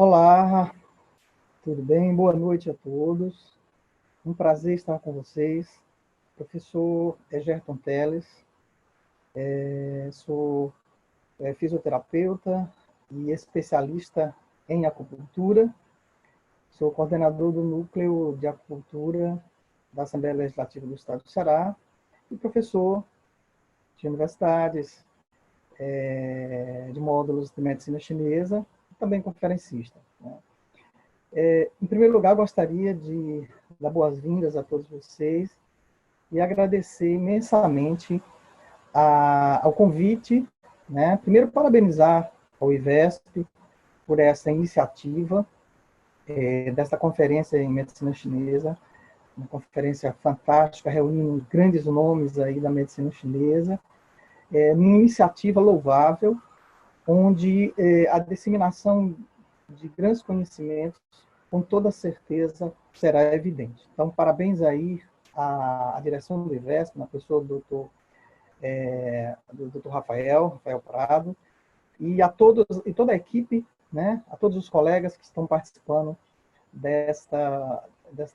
Olá, tudo bem? Boa noite a todos. Um prazer estar com vocês. Professor Egerton Teles, sou fisioterapeuta e especialista em acupuntura. Sou coordenador do Núcleo de Acupuntura da Assembleia Legislativa do Estado do Ceará e professor de universidades, de módulos de medicina chinesa e também conferencista. Em primeiro lugar, gostaria de dar boas-vindas a todos vocês e agradecer imensamente ao convite, né? Primeiro, parabenizar ao IVESP por essa iniciativa desta conferência em medicina chinesa, uma conferência fantástica, reunindo grandes nomes aí da medicina chinesa, uma iniciativa louvável, onde a disseminação de grandes conhecimentos, com toda certeza, será evidente. Então, parabéns aí à direção do IVESP, na pessoa do Dr. Rafael Prado, e a todos e toda a equipe, né, a todos os colegas que estão participando desta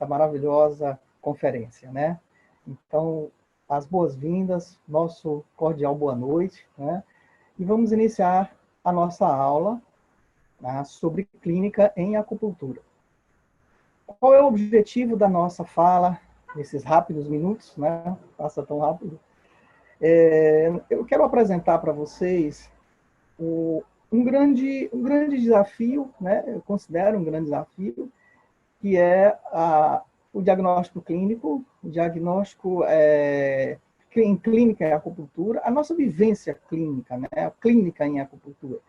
maravilhosa conferência, né? Então, as boas-vindas, nosso cordial boa noite, né? E vamos iniciar a nossa aula, né, sobre clínica em acupuntura. Qual é o objetivo da nossa fala nesses rápidos minutos, né? Passa tão rápido. Eu quero apresentar para vocês um grande desafio, né? Eu considero um grande desafio, que é o diagnóstico clínico, o diagnóstico em clínica em acupuntura, a nossa vivência clínica, né? A clínica em acupuntura,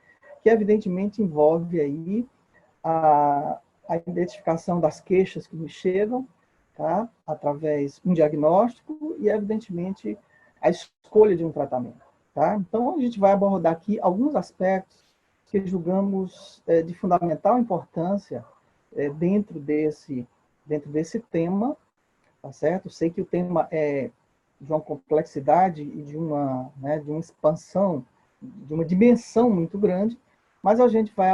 que evidentemente envolve aí a identificação das queixas que nos chegam, tá? Através de um diagnóstico e, evidentemente, a escolha de um tratamento. Tá? Então, a gente vai abordar aqui alguns aspectos que julgamos de fundamental importância dentro desse tema, tá certo? Sei que o tema é de uma complexidade e de uma expansão, de uma dimensão muito grande, mas a gente vai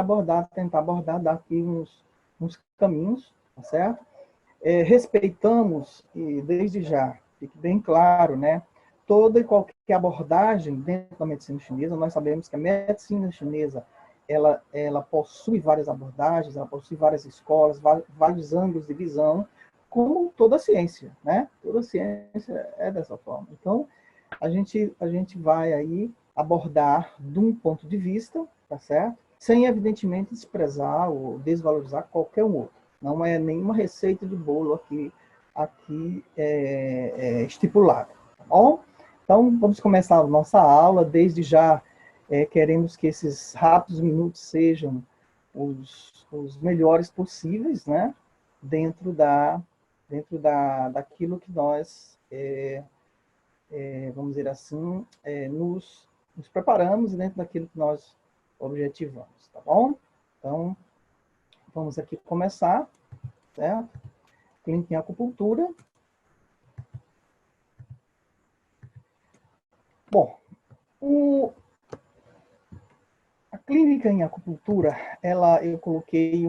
tentar abordar daqui uns caminhos, tá certo? Respeitamos, e desde já, fique bem claro, né, toda e qualquer abordagem dentro da medicina chinesa. Nós sabemos que a medicina chinesa ela possui várias abordagens, ela possui várias escolas, vários ângulos de visão, como toda ciência, né? Toda ciência é dessa forma. Então, a gente vai aí abordar de um ponto de vista, tá certo? Sem, evidentemente, desprezar ou desvalorizar qualquer um outro. Não é nenhuma receita de bolo aqui estipulada, tá bom? Então, vamos começar a nossa aula. Desde já, queremos que esses rápidos minutos sejam os melhores possíveis, né? Dentro daquilo que nós, vamos dizer assim, nos preparamos, dentro daquilo que nós objetivamos, tá bom? Então, vamos aqui começar, certo? Clínica em acupuntura. Bom, a clínica em acupuntura, eu coloquei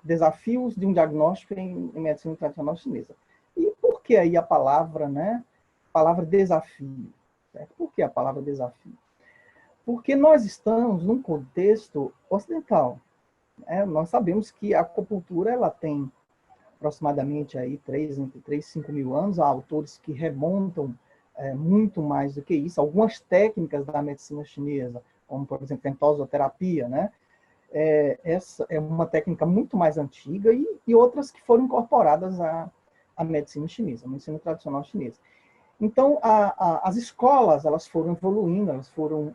desafios de um diagnóstico em medicina tradicional chinesa. E por que aí a palavra, né? Palavra desafio. Certo? Por que a palavra desafio? Porque nós estamos num contexto ocidental. Né? Nós sabemos que a acupuntura ela tem aproximadamente aí entre 3 e 5 mil anos. Há autores que remontam muito mais do que isso. Algumas técnicas da medicina chinesa, como, por exemplo, a ventosoterapia, né? Essa é uma técnica muito mais antiga e outras que foram incorporadas à medicina chinesa, à medicina tradicional chinesa. Então, as escolas elas foram evoluindo, elas foram,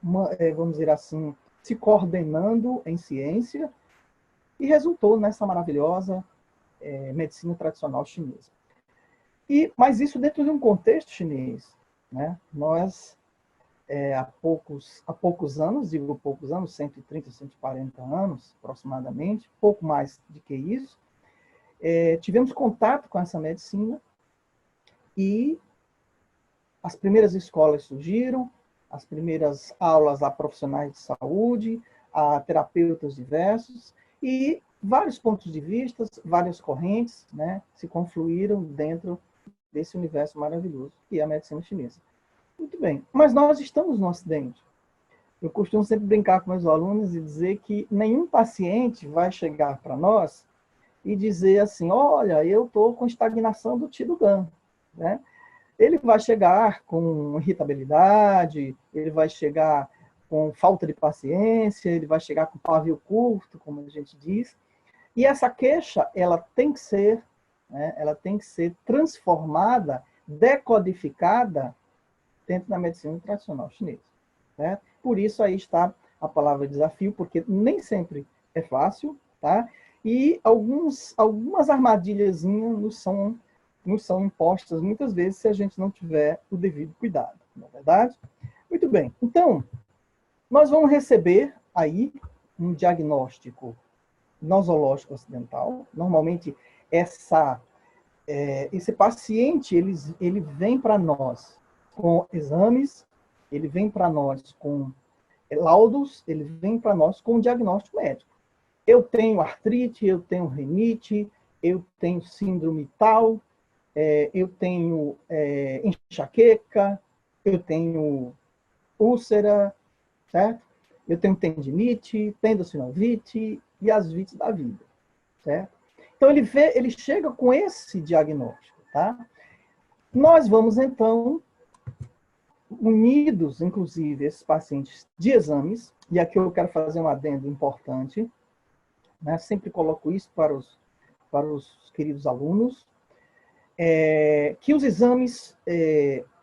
vamos dizer assim, se coordenando em ciência e resultou nessa maravilhosa medicina tradicional chinesa. Mas isso dentro de um contexto chinês, né? Nós, há poucos anos, digo poucos anos, 130, 140 anos aproximadamente, pouco mais do que isso, tivemos contato com essa medicina e as primeiras escolas surgiram, as primeiras aulas a profissionais de saúde, a terapeutas diversos, e vários pontos de vista, várias correntes, né, se confluíram dentro desse universo maravilhoso, que é a medicina chinesa. Muito bem, mas nós estamos no Ocidente. Eu costumo sempre brincar com meus alunos e dizer que nenhum paciente vai chegar para nós e dizer assim, olha, eu estou com estagnação do Qi do Gan, né? Ele vai chegar com irritabilidade, ele vai chegar com falta de paciência, ele vai chegar com pavio curto, como a gente diz, e essa queixa, ela tem que ser, né, ela tem que ser transformada, decodificada dentro da medicina tradicional chinesa. Né? Por isso aí está a palavra desafio, porque nem sempre é fácil, tá? E algumas armadilhazinhas nos são impostas muitas vezes se a gente não tiver o devido cuidado, não é verdade? Muito bem, então, nós vamos receber aí um diagnóstico nosológico ocidental. Normalmente, esse paciente, ele vem para nós com exames, ele vem para nós com laudos, ele vem para nós com diagnóstico médico. Eu tenho artrite, eu tenho renite, eu tenho síndrome tal, eu tenho enxaqueca, eu tenho úlcera, certo? Eu tenho tendinite, tendocinovite e as vites da vida, certo? Então, ele chega com esse diagnóstico, tá? Nós vamos, então, unidos, inclusive, esses pacientes de exames, e aqui eu quero fazer um adendo importante, né? Sempre coloco isso para os queridos alunos, que os exames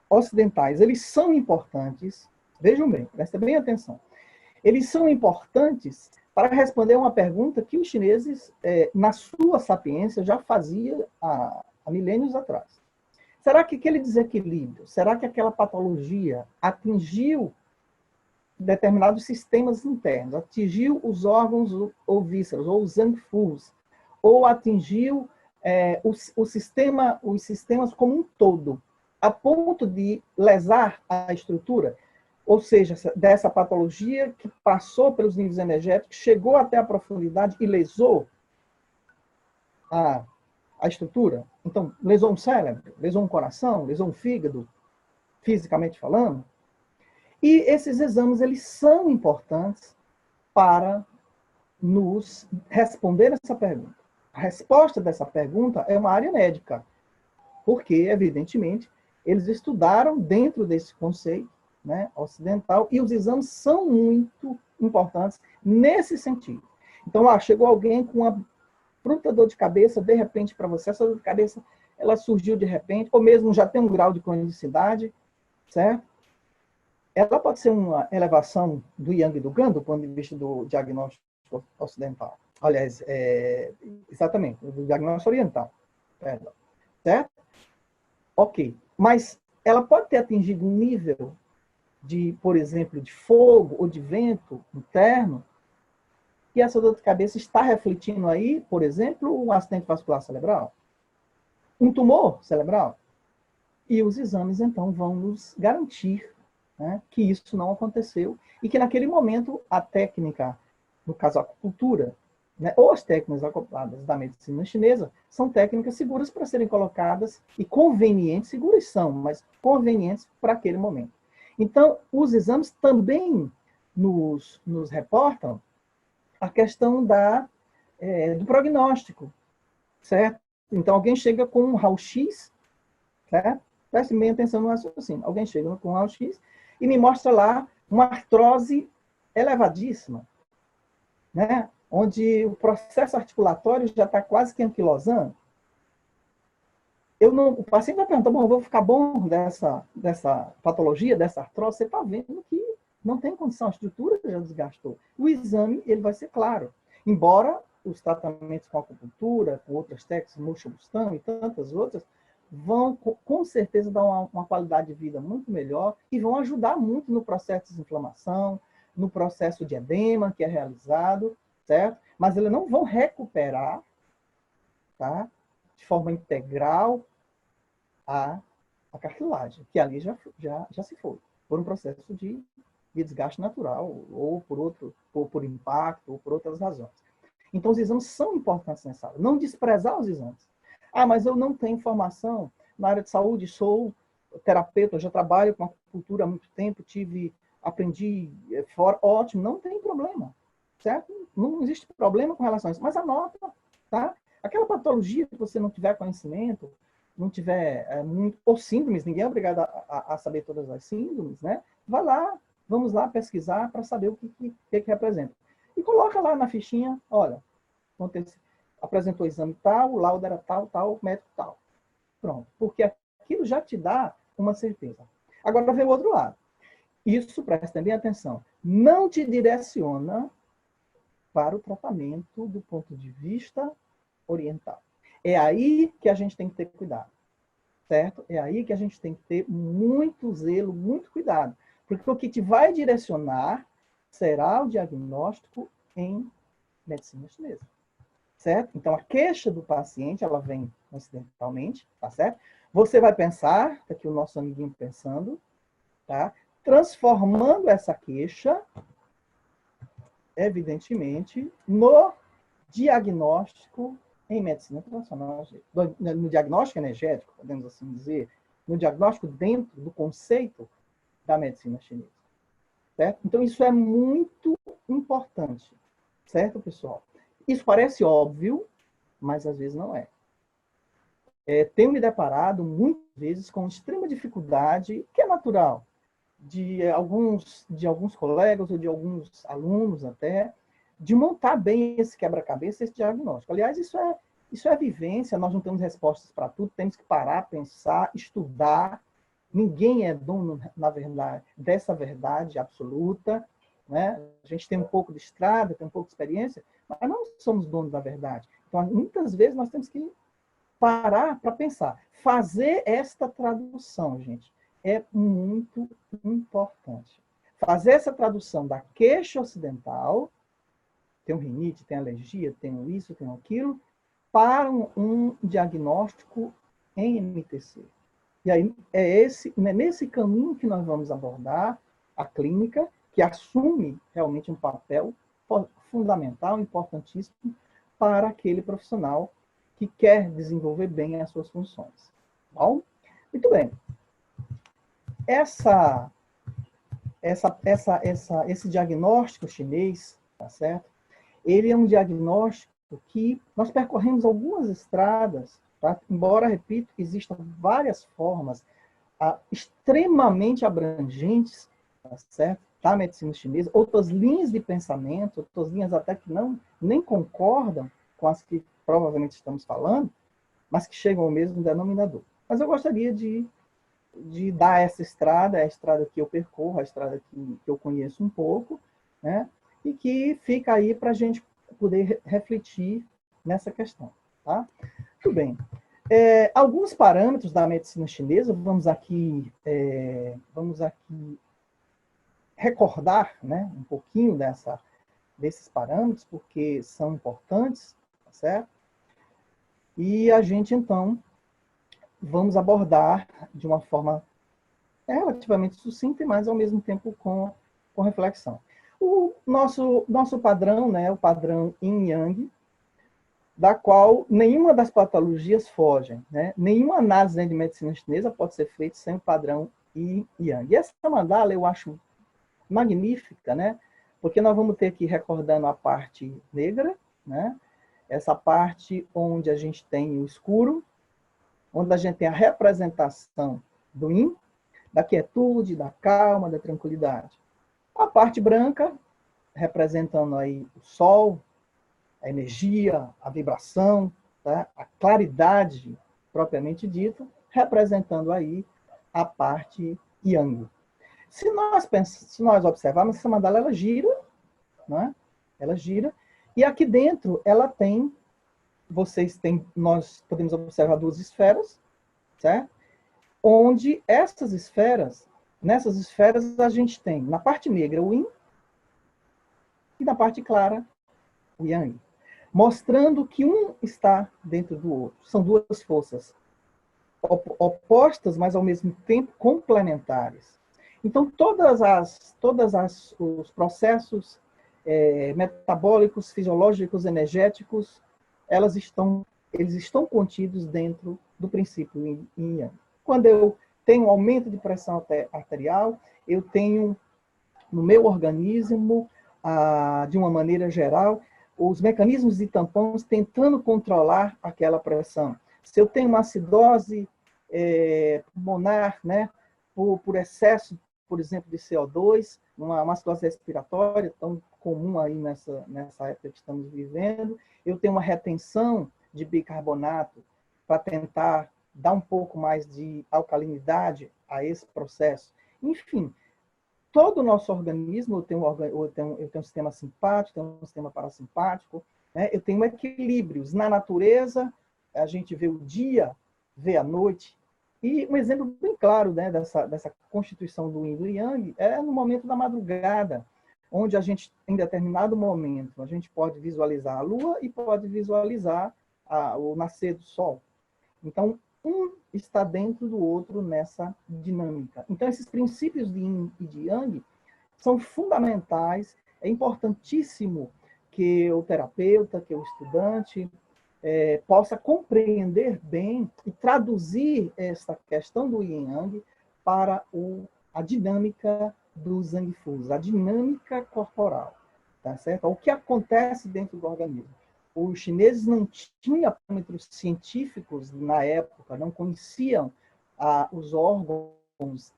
ocidentais, eles são importantes, vejam bem, prestem bem atenção, eles são importantes para responder uma pergunta que os chineses, na sua sapiência, já faziam há milênios atrás. Será que aquele desequilíbrio, será que aquela patologia atingiu determinados sistemas internos, atingiu os órgãos ou vísceras, ou os zangfus, ou atingiu os sistemas como um todo, a ponto de lesar a estrutura? Ou seja, dessa patologia que passou pelos níveis energéticos, chegou até a profundidade e lesou a estrutura? Então, lesou um cérebro, lesou um coração, lesou um fígado, fisicamente falando? E esses exames, eles são importantes para nos responder essa pergunta. A resposta dessa pergunta é uma área médica, porque, evidentemente, eles estudaram dentro desse conceito, né, ocidental, e os exames são muito importantes nesse sentido. Então, chegou alguém com uma bruta dor de cabeça, de repente, para você, essa dor de cabeça, ela surgiu de repente, ou mesmo já tem um grau de cronicidade, certo? Ela pode ser uma elevação do Yang e do Gan, do ponto de vista do diagnóstico ocidental. Aliás, exatamente, do diagnóstico oriental. Perdão. Certo? Ok. Mas ela pode ter atingido um nível de, por exemplo, de fogo ou de vento interno, e essa dor de cabeça está refletindo aí, por exemplo, um acidente vascular cerebral, um tumor cerebral. E os exames, então, vão nos garantir, né, que isso não aconteceu e que, naquele momento, a técnica, no caso, a acupuntura, né, ou as técnicas acopladas da medicina chinesa, são técnicas seguras para serem colocadas e convenientes, seguras são, mas convenientes para aquele momento. Então, os exames também nos reportam a questão do prognóstico, certo? Então, alguém chega com um raio-x, certo? Preste bem atenção no raciocínio. Alguém chega com um raio-x e me mostra lá uma artrose elevadíssima, né? Onde o processo articulatório já está quase que anquilosando. O paciente vai perguntar, bom, eu vou ficar bom dessa patologia, dessa artrose? Você está vendo que não tem condição, a estrutura já desgastou. O exame, ele vai ser claro. Embora os tratamentos com acupuntura, com outras técnicas, Mushu-Bustão e tantas outras, vão com certeza dar uma qualidade de vida muito melhor e vão ajudar muito no processo de desinflamação, no processo de edema que é realizado, certo? Mas eles não vão recuperar, tá, de forma integral a cartilagem, que ali já se foi, por um processo de de desgaste natural, ou por impacto, ou por outras razões. Então, os exames são importantes nessa área. Não desprezar os exames. Ah, mas eu não tenho formação na área de saúde, sou terapeuta, já trabalho com acupuntura há muito tempo, aprendi fora, ótimo, não tem problema, certo? Não existe problema com relação a isso, mas anota, tá? Aquela patologia que você não tiver conhecimento, não tiver muito, ou síndromes, ninguém é obrigado a saber todas as síndromes, né? Vai lá, vamos lá pesquisar para saber o que representa. E coloca lá na fichinha, olha, apresentou o exame tal, o laudo era tal, tal, médico tal. Pronto. Porque aquilo já te dá uma certeza. Agora vem o outro lado. Isso, presta bem atenção, não te direciona para o tratamento do ponto de vista oriental. É aí que a gente tem que ter cuidado, certo? É aí que a gente tem que ter muito zelo, muito cuidado. Porque o que te vai direcionar será o diagnóstico em medicina chinesa, certo? Então, a queixa do paciente, ela vem ocidentalmente, tá certo? Você vai pensar, tá aqui o nosso amiguinho pensando, tá? Transformando essa queixa, evidentemente, no diagnóstico em medicina tradicional, no diagnóstico energético, podemos assim dizer, no diagnóstico dentro do conceito da medicina chinesa, certo? Então, isso é muito importante, certo, pessoal? Isso parece óbvio, mas às vezes não é. Tenho me deparado muitas vezes com extrema dificuldade, que é natural, de alguns colegas ou de alguns alunos até, de montar bem esse quebra-cabeça, esse diagnóstico. Aliás, isso é vivência, nós não temos respostas para tudo, temos que parar, pensar, estudar. Ninguém é dono, na verdade, dessa verdade absoluta, né? A gente tem um pouco de estrada, tem um pouco de experiência, mas não somos donos da verdade. Então, muitas vezes, nós temos que parar para pensar. Fazer esta tradução, gente, é muito importante. Fazer essa tradução da queixa ocidental, tem um rinite, tem alergia, tem isso, tem aquilo, para um diagnóstico em MTC. E aí é nesse caminho que nós vamos abordar a clínica, que assume realmente um papel fundamental, importantíssimo para aquele profissional que quer desenvolver bem as suas funções. Bom? Muito bem. Esse diagnóstico chinês, tá certo? Ele é um diagnóstico que nós percorremos algumas estradas, tá? Embora, repito, existam várias formas extremamente abrangentes, tá certo? Da medicina chinesa, outras linhas de pensamento, outras linhas até que nem concordam com as que provavelmente estamos falando, mas que chegam ao mesmo denominador. Mas eu gostaria de dar essa estrada, é a estrada que eu percorro, a estrada que eu conheço um pouco, né? E que fica aí para a gente poder refletir nessa questão. Tá? Muito bem. Alguns parâmetros da medicina chinesa, vamos aqui recordar, né, um pouquinho desses parâmetros, porque são importantes, tá certo? E a gente, então, vamos abordar de uma forma relativamente sucinta, mas ao mesmo tempo com reflexão. O nosso padrão, né, o padrão Yin-Yang, da qual nenhuma das patologias fogem, né? Nenhuma análise de medicina chinesa pode ser feita sem o padrão Yin-Yang. E essa mandala eu acho magnífica, né? Porque nós vamos ter aqui recordando a parte negra, né? Essa parte onde a gente tem o escuro, onde a gente tem a representação do Yin, da quietude, da calma, da tranquilidade. A parte branca, representando aí o sol, a energia, a vibração, tá? A claridade propriamente dita, representando aí a parte Yang. Se nós observarmos, essa mandala ela gira, né? Ela gira, e aqui dentro ela tem, nós podemos observar duas esferas, certo? Onde nessas esferas a gente tem, na parte negra, o Yin, e na parte clara, o Yang. Mostrando que um está dentro do outro. São duas forças opostas, mas ao mesmo tempo complementares. Então, os processos metabólicos, fisiológicos, energéticos, eles estão contidos dentro do princípio Yin e Yang. Quando eu tenho um aumento de pressão arterial, eu tenho no meu organismo, de uma maneira geral, os mecanismos de tampões tentando controlar aquela pressão. Se eu tenho uma acidose pulmonar, né, por excesso, por exemplo, de CO2, uma acidose respiratória, tão comum aí nessa época que estamos vivendo, eu tenho uma retenção de bicarbonato para tentar dar um pouco mais de alcalinidade a esse processo. Enfim, todo o nosso organismo, eu tenho um sistema simpático, tenho um sistema parasimpático, né? Eu tenho equilíbrios. Na natureza, a gente vê o dia, vê a noite. E um exemplo bem claro, né, dessa constituição do Yin e do Yang é no momento da madrugada, onde a gente, em determinado momento, a gente pode visualizar a Lua e pode visualizar o nascer do Sol. Então, um está dentro do outro nessa dinâmica. Então, esses princípios de Yin e de Yang são fundamentais. É importantíssimo que o terapeuta, que o estudante, possa compreender bem e traduzir essa questão do Yin e Yang para a dinâmica do Zhang Fu, a dinâmica corporal, tá certo? O que acontece dentro do organismo. Os chineses não tinham parâmetros científicos na época, não conheciam os órgãos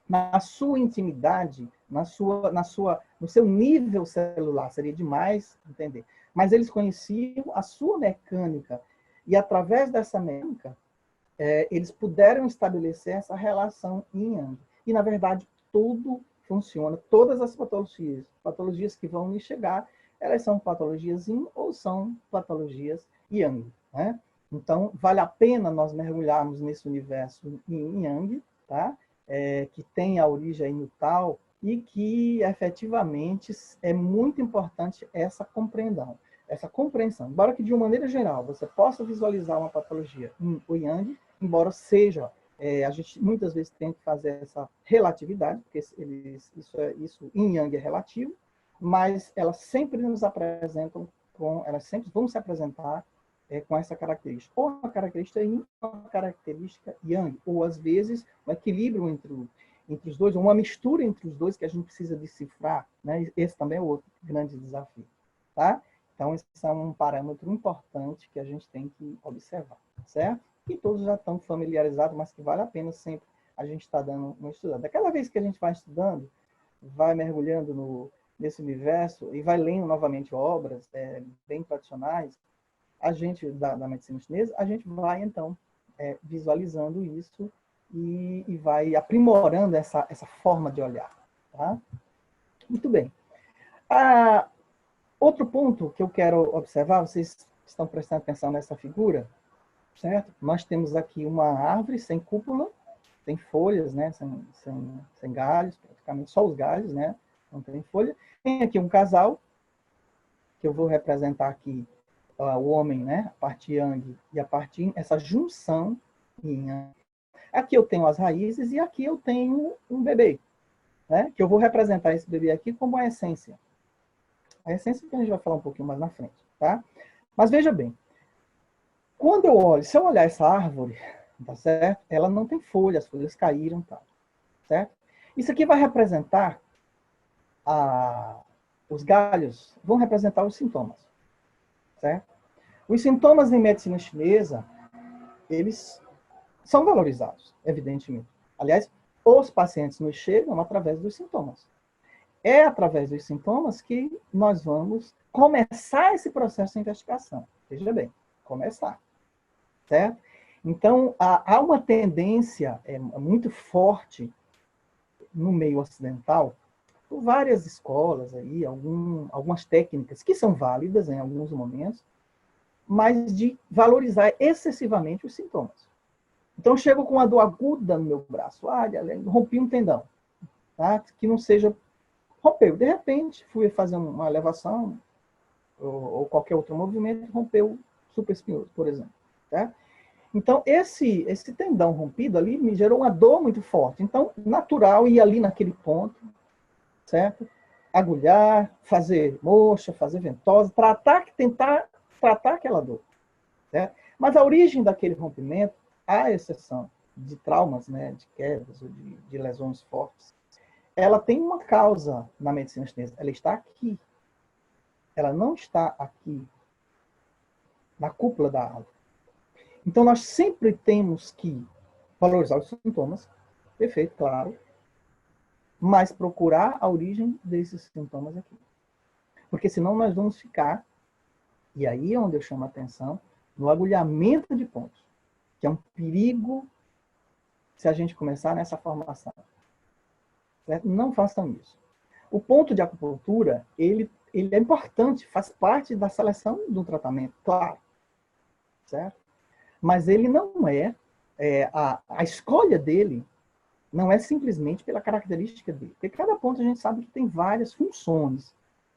na sua intimidade, no seu nível celular, seria demais entender. Mas eles conheciam a sua mecânica, e através dessa mecânica, eles puderam estabelecer essa relação yin-yang. E, na verdade, tudo funciona, todas as patologias que vão me chegar, elas são patologias yin ou são patologias yang, né? Então, vale a pena nós mergulharmos nesse universo yin-yang, tá? Que tem a origem no Tao e que, efetivamente, é muito importante essa compreensão. Embora que, de uma maneira geral, você possa visualizar uma patologia yin ou yang, embora seja, a gente muitas vezes tem que fazer essa relatividade, porque isso yin-yang é relativo, mas elas sempre nos apresentam elas sempre vão se apresentar com essa característica. Ou uma característica yin, ou uma característica yang, ou às vezes um equilíbrio entre os dois, ou uma mistura entre os dois que a gente precisa decifrar, né? Esse também é outro grande desafio, tá? Então, esse é um parâmetro importante que a gente tem que observar, certo? E todos já estão familiarizados, mas que vale a pena sempre a gente estar dando uma estudada. Cada vez que a gente vai estudando, vai mergulhando nesse universo e vai lendo novamente obras bem tradicionais, a gente, da medicina chinesa, a gente vai, então, visualizando isso e vai aprimorando essa forma de olhar. Tá? Muito bem. Outro ponto que eu quero observar, vocês estão prestando atenção nessa figura, certo? Nós temos aqui uma árvore sem cúpula, sem folhas, né? sem galhos, praticamente só os galhos, né? Não tem folha. Tem aqui um casal, que eu vou representar aqui o homem, né? A parte yang e a parte yin, essa junção yin. Aqui eu tenho as raízes e aqui eu tenho um bebê, né? Que eu vou representar esse bebê aqui como a essência. A essência que a gente vai falar um pouquinho mais na frente, tá? Mas veja bem, se eu olhar essa árvore, tá certo? Ela não tem folhas, as folhas caíram, tá? Certo? Isso aqui vai representar os galhos, vão representar os sintomas, certo? Os sintomas em medicina chinesa, eles são valorizados, evidentemente. Aliás, os pacientes nos chegam através dos sintomas. É através dos sintomas que nós vamos começar esse processo de investigação. Veja bem, começar, certo? Então, há uma tendência muito forte no meio ocidental, por várias escolas, aí, algumas técnicas que são válidas em alguns momentos, mas de valorizar excessivamente os sintomas. Então, eu chego com uma dor aguda no meu braço, rompi um tendão, tá? Que não seja... Rompeu, de repente, fui fazer uma elevação ou qualquer outro movimento, rompeu o supraespinhoso, por exemplo. Tá? Então, esse tendão rompido ali me gerou uma dor muito forte. Então, natural ir ali naquele ponto, certo? Agulhar, fazer moxa, fazer ventosa, tentar tratar aquela dor, certo? Mas a origem daquele rompimento, à exceção de traumas, né, de quedas ou de lesões fortes, ela tem uma causa na medicina chinesa. Ela está aqui. Ela não está aqui, na cúpula da alma. Então, nós sempre temos que valorizar os sintomas, perfeito, claro, mas procurar a origem desses sintomas aqui. Porque senão nós vamos ficar, e aí é onde eu chamo a atenção, no agulhamento de pontos, que é um perigo se a gente começar nessa formação. Certo? Não façam isso. O ponto de acupuntura, ele é importante, faz parte da seleção do tratamento, claro. Certo? Mas ele não a escolha dele não é simplesmente pela característica dele. Porque cada ponto a gente sabe que tem várias funções.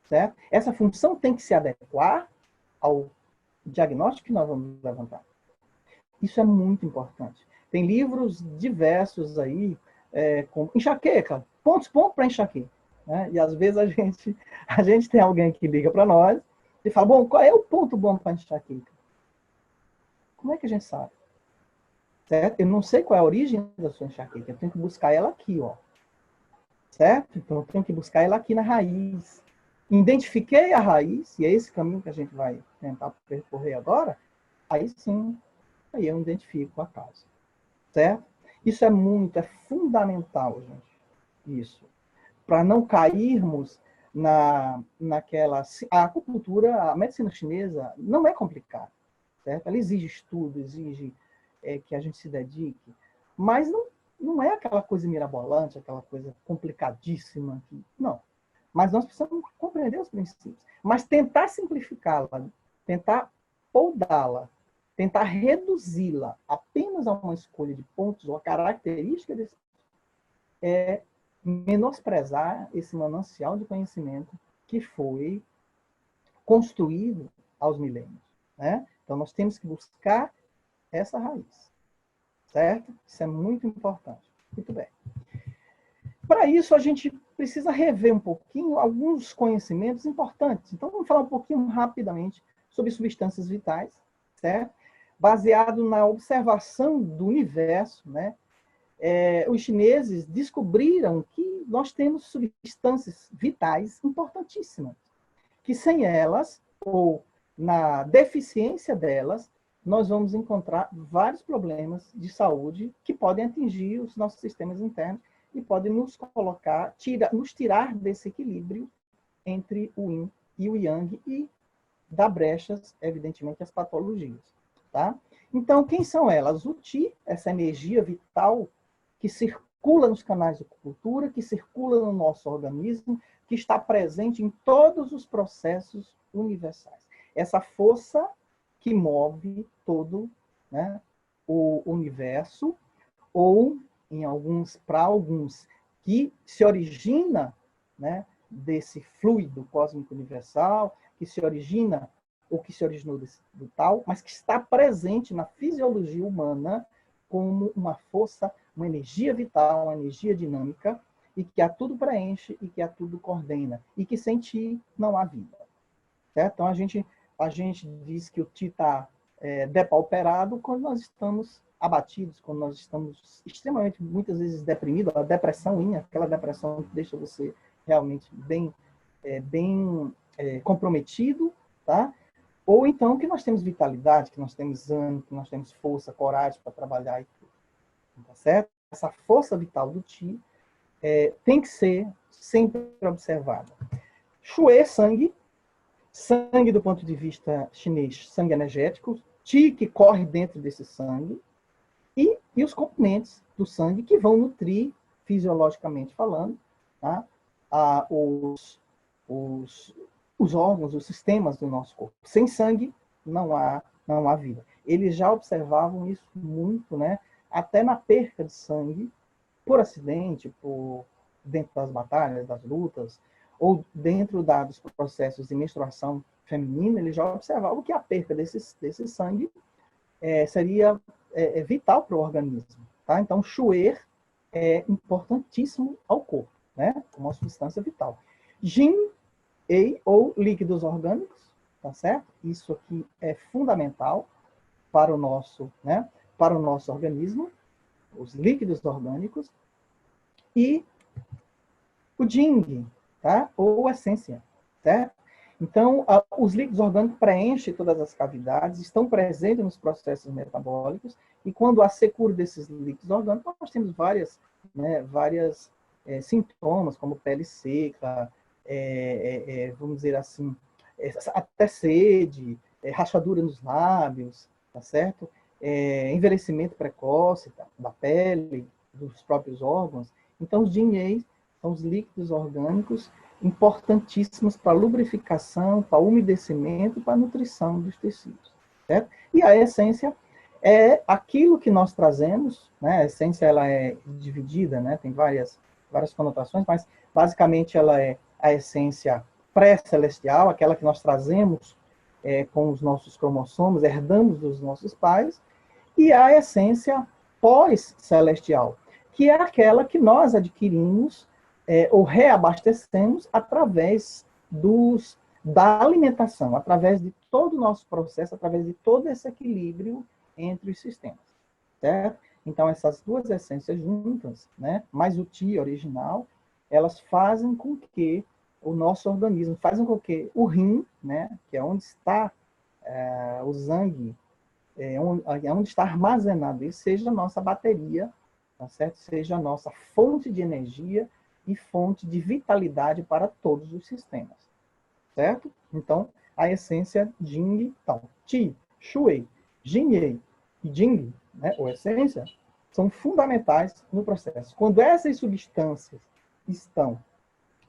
Certo? Essa função tem que se adequar ao diagnóstico que nós vamos levantar. Isso é muito importante. Tem livros diversos aí, com enxaqueca, pontos para enxaqueca. Né? E às vezes a gente tem alguém que liga para nós e fala, bom, qual é o ponto bom para enxaqueca? Como é que a gente sabe? Certo? Eu não sei qual é a origem da sua enxaqueca, eu tenho que buscar ela aqui, ó. Certo? Então eu tenho que buscar ela aqui na raiz. Identifiquei a raiz, e é esse caminho que a gente vai tentar percorrer agora, aí sim, aí eu identifico a causa. Certo? Isso é fundamental, gente. Isso. Para não cairmos naquela... A acupuntura, a medicina chinesa não é complicada. Certo? Ela exige estudo, exige que a gente se dedique, mas não é aquela coisa mirabolante, aquela coisa complicadíssima. Não. Mas nós precisamos compreender os princípios. Mas tentar simplificá-la, tentar podá-la, tentar reduzi-la apenas a uma escolha de pontos ou a característica desse é menosprezar esse manancial de conhecimento que foi construído aos milênios. Né? Então, nós temos que buscar essa raiz. Certo? Isso é muito importante. Muito bem. Para isso, a gente precisa rever um pouquinho alguns conhecimentos importantes. Então, vamos falar um pouquinho rapidamente sobre substâncias vitais, certo? Baseado na observação do universo, né? Os chineses descobriram que nós temos substâncias vitais importantíssimas, que sem elas, ou na deficiência delas, nós vamos encontrar vários problemas de saúde que podem atingir os nossos sistemas internos e podem nos colocar, nos tirar desse equilíbrio entre o yin e o yang e dar brechas, evidentemente, às patologias. Tá? Então, quem são elas? O Qi, essa energia vital que circula nos canais de acupuntura, que circula no nosso organismo, que está presente em todos os processos universais. Essa força que move todo, né, o universo, ou para alguns, que se origina, né, desse fluido cósmico universal, que se origina, ou que se originou do tal, mas que está presente na fisiologia humana como uma força, uma energia vital, uma energia dinâmica, e que a tudo preenche e que a tudo coordena, e que sem ti não há vida. Certo? Então, a gente diz que o Ti está depauperado quando nós estamos abatidos, quando nós estamos extremamente, muitas vezes, deprimidos. A depressão, aquela depressão que deixa você realmente bem comprometido, tá? Ou então que nós temos vitalidade, que nós temos ânimo, que nós temos força, coragem para trabalhar e tudo. Tá certo? Essa força vital do Ti tem que ser sempre observada. Shui, sangue. Sangue do ponto de vista chinês, sangue energético, Qi que corre dentro desse sangue, e os componentes do sangue que vão nutrir, fisiologicamente falando, tá? Os órgãos, os sistemas do nosso corpo. Sem sangue, não há vida. Eles já observavam isso muito, né? Até na perca de sangue, por acidente, dentro das batalhas, das lutas, ou dentro dos processos de menstruação feminina, eles já observavam que a perca desse sangue seria vital para o organismo. Tá? Então, Shuer é importantíssimo ao corpo, né? Uma substância vital. Jin, Ei, ou líquidos orgânicos, tá certo? Isso aqui é fundamental para o nosso, né? Para o nosso organismo, os líquidos orgânicos. E o Jing, tá? Ou essência, certo? Então, os líquidos orgânicos preenchem todas as cavidades, estão presentes nos processos metabólicos, e quando há secura desses líquidos orgânicos, nós temos várias sintomas, como pele seca, vamos dizer assim, até sede, rachadura nos lábios, tá certo? Envelhecimento precoce da pele, dos próprios órgãos. Então, os Jing são os líquidos orgânicos importantíssimos para a lubrificação, para o umedecimento, para a nutrição dos tecidos. Certo? E a essência é aquilo que nós trazemos, né? A essência ela é dividida, né? Tem várias conotações, mas basicamente ela é a essência pré-celestial, aquela que nós trazemos com os nossos cromossomos, herdamos dos nossos pais, e a essência pós-celestial, que é aquela que nós adquirimos ou reabastecemos através da alimentação, através de todo o nosso processo, através de todo esse equilíbrio entre os sistemas, certo? Então, essas duas essências juntas, né, mais o Ti original, elas fazem com que o nosso organismo, fazem com que o rim, né, que é onde está o sangue, onde está armazenado isso, seja a nossa bateria, tá certo? Seja a nossa fonte de energia e fonte de vitalidade para todos os sistemas, certo? Então, a essência Jing, então, Ti, Shui, Jing e Jing, né, ou essência, são fundamentais no processo. Quando essas substâncias estão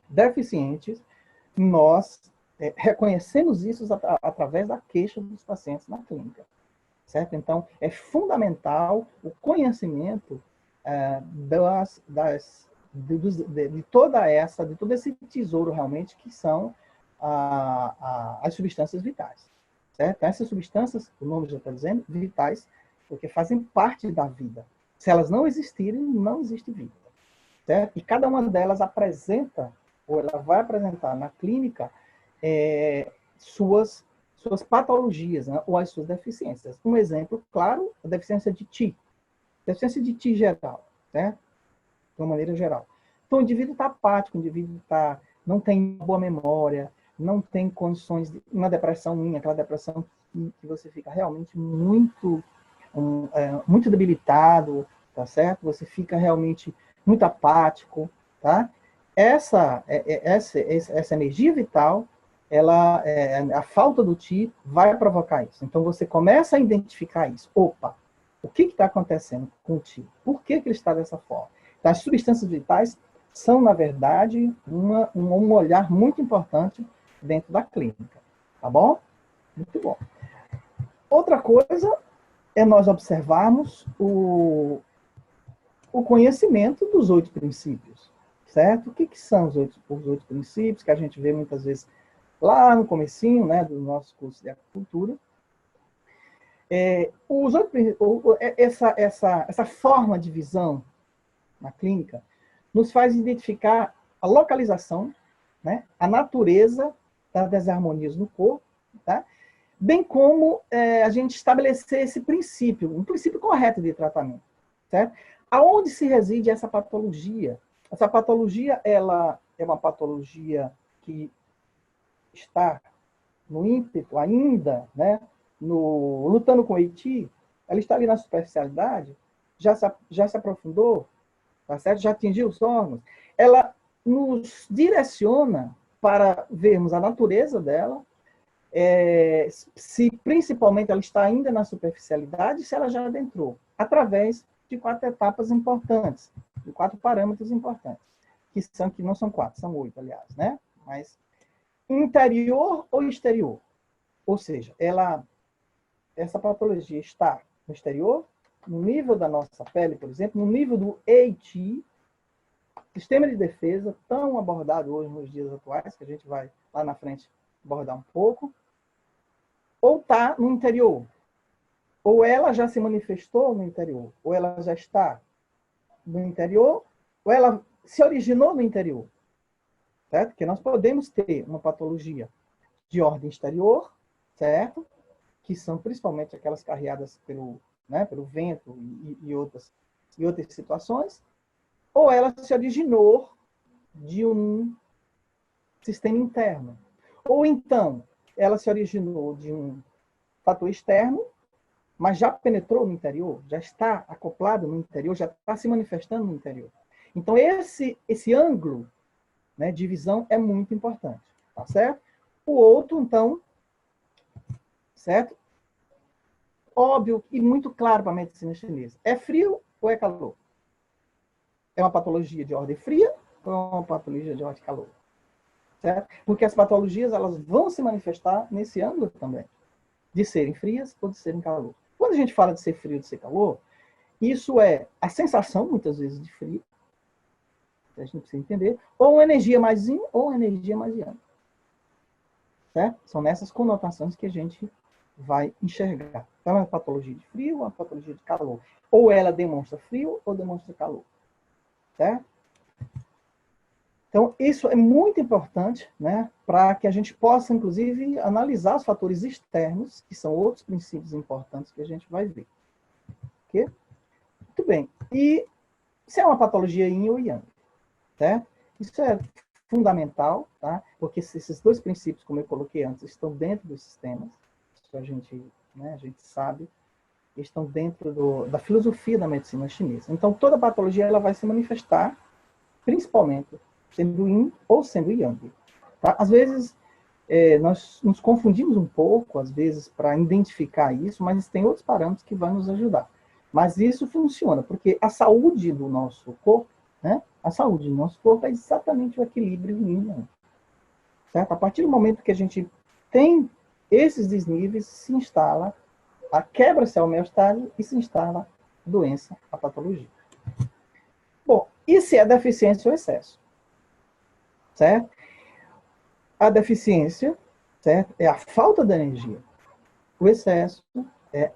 deficientes, nós reconhecemos isso através da queixa dos pacientes na clínica, certo? Então, é fundamental o conhecimento de todo esse tesouro realmente que são as substâncias vitais, certo? Essas substâncias, o nome já está dizendo, vitais, porque fazem parte da vida. Se elas não existirem, não existe vida, certo? E cada uma delas apresenta, ou ela vai apresentar na clínica, suas patologias, né? Ou as suas deficiências. Um exemplo, claro, a deficiência de Ti. Deficiência de Ti geral, certo? De uma maneira geral. Então, o indivíduo está apático, o indivíduo não tem boa memória, não tem condições de uma depressão minha, aquela depressão que você fica realmente muito debilitado, tá certo? Você fica realmente muito apático, tá? Essa energia vital, a falta do Ti vai provocar isso. Então, você começa a identificar isso. Opa, o que está acontecendo com o Ti? Por que ele está dessa forma? Então, as substâncias vitais são, na verdade, um olhar muito importante dentro da clínica. Tá bom? Muito bom. Outra coisa é nós observarmos o conhecimento dos 8 princípios, certo? O que são os 8 princípios que a gente vê muitas vezes lá no comecinho, né, do nosso curso de acupuntura? Essa forma de visão na clínica nos faz identificar a localização, né, a natureza das desarmonias no corpo, tá? Bem como a gente estabelecer esse princípio, um princípio correto de tratamento, certo? Aonde se reside essa patologia? Essa patologia, ela é uma patologia que está no ímpeto ainda, né, lutando com o Eiti, ela está ali na superficialidade, já se aprofundou, tá certo? Já atingiu os órgãos. Ela nos direciona para vermos a natureza dela, se principalmente ela está ainda na superficialidade, se ela já adentrou, através de 4 etapas importantes, de 4 parâmetros importantes, que não são 4, são 8, aliás, né? Mas interior ou exterior? Ou seja, essa patologia está no exterior, no nível da nossa pele, por exemplo, no nível do Eiti, sistema de defesa, tão abordado hoje nos dias atuais, que a gente vai lá na frente abordar um pouco, ou está no interior, ou ela já se manifestou no interior, ou ela já está no interior, ou ela se originou no interior. Certo? Porque nós podemos ter uma patologia de ordem exterior, certo? Que são principalmente aquelas carreadas pelo vento e outras situações, ou ela se originou de um sistema interno. Ou então, ela se originou de um fator externo, mas já penetrou no interior, já está acoplado no interior, já está se manifestando no interior. Então, esse ângulo, né, de visão é muito importante, tá certo? O outro, então, certo? Óbvio e muito claro para a medicina chinesa. É frio ou é calor? É uma patologia de ordem fria ou é uma patologia de ordem calor? Certo? Porque as patologias elas vão se manifestar nesse ângulo também, de serem frias ou de serem calor. Quando a gente fala de ser frio ou de ser calor, isso é a sensação, muitas vezes, de frio, a gente precisa entender, ou uma energia mais yin ou uma energia mais yang. Certo? São nessas conotações que a gente vai enxergar. Então, é uma patologia de frio ou uma patologia de calor. Ou ela demonstra frio ou demonstra calor. Certo? Então, isso é muito importante, né, para que a gente possa, inclusive, analisar os fatores externos, que são outros princípios importantes que a gente vai ver. Ok? Muito bem. E se é uma patologia yin ou yang, certo? Isso é fundamental, tá? Porque esses dois princípios, como eu coloquei antes, estão dentro dos sistemas. Isso a gente sabe. Estão dentro da filosofia da medicina chinesa. Então, toda patologia ela vai se manifestar, principalmente, sendo yin ou sendo yang. Tá? Às vezes, nós nos confundimos um pouco, às vezes, para identificar isso, mas tem outros parâmetros que vão nos ajudar. Mas isso funciona, porque a saúde do nosso corpo, né? A saúde do nosso corpo é exatamente o equilíbrio yin e yang. Certo? A partir do momento que a gente tem esses desníveis, se instala, quebra-se a homeostase e se instala a doença, a patologia. Bom, e se é deficiência ou excesso? Certo? A deficiência, certo? É a falta de energia. O excesso é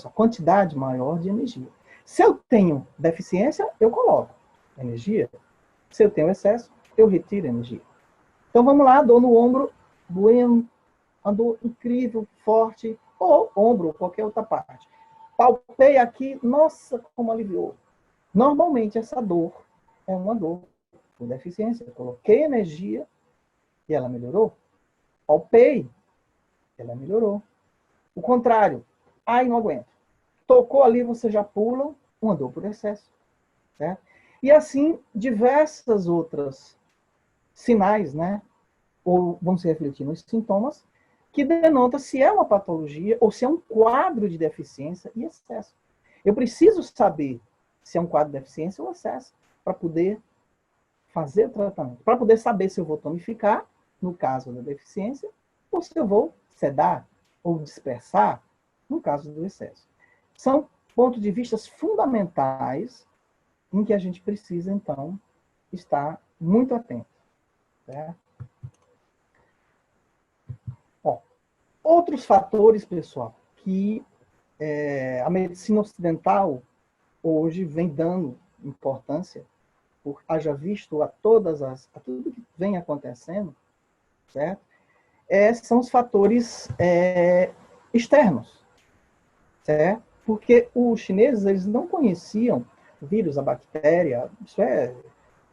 a quantidade maior de energia. Se eu tenho deficiência, eu coloco energia. Se eu tenho excesso, eu retiro energia. Então vamos lá, dor no ombro, doendo, andou incrível, forte, ou ombro, ou qualquer outra parte. Palpei aqui, nossa, como aliviou. Normalmente essa dor é uma dor por deficiência. Eu coloquei energia e ela melhorou. Palpei, ela melhorou. O contrário, ai, não aguento. Tocou ali, você já pula, uma dor por excesso. Certo? E assim, diversas outras sinais, né? Ou vão se refletir nos sintomas, que denota se é uma patologia ou se é um quadro de deficiência e excesso. Eu preciso saber se é um quadro de deficiência ou excesso para poder fazer o tratamento, para poder saber se eu vou tonificar, no caso da deficiência, ou se eu vou sedar ou dispersar, no caso do excesso. São pontos de vista fundamentais em que a gente precisa, então, estar muito atento. Certo? Bom, outros fatores, pessoal, que a medicina ocidental hoje vem dando importância, por haja visto a tudo que vem acontecendo, certo? São os fatores externos, certo? Porque os chineses eles não conheciam o vírus, a bactéria,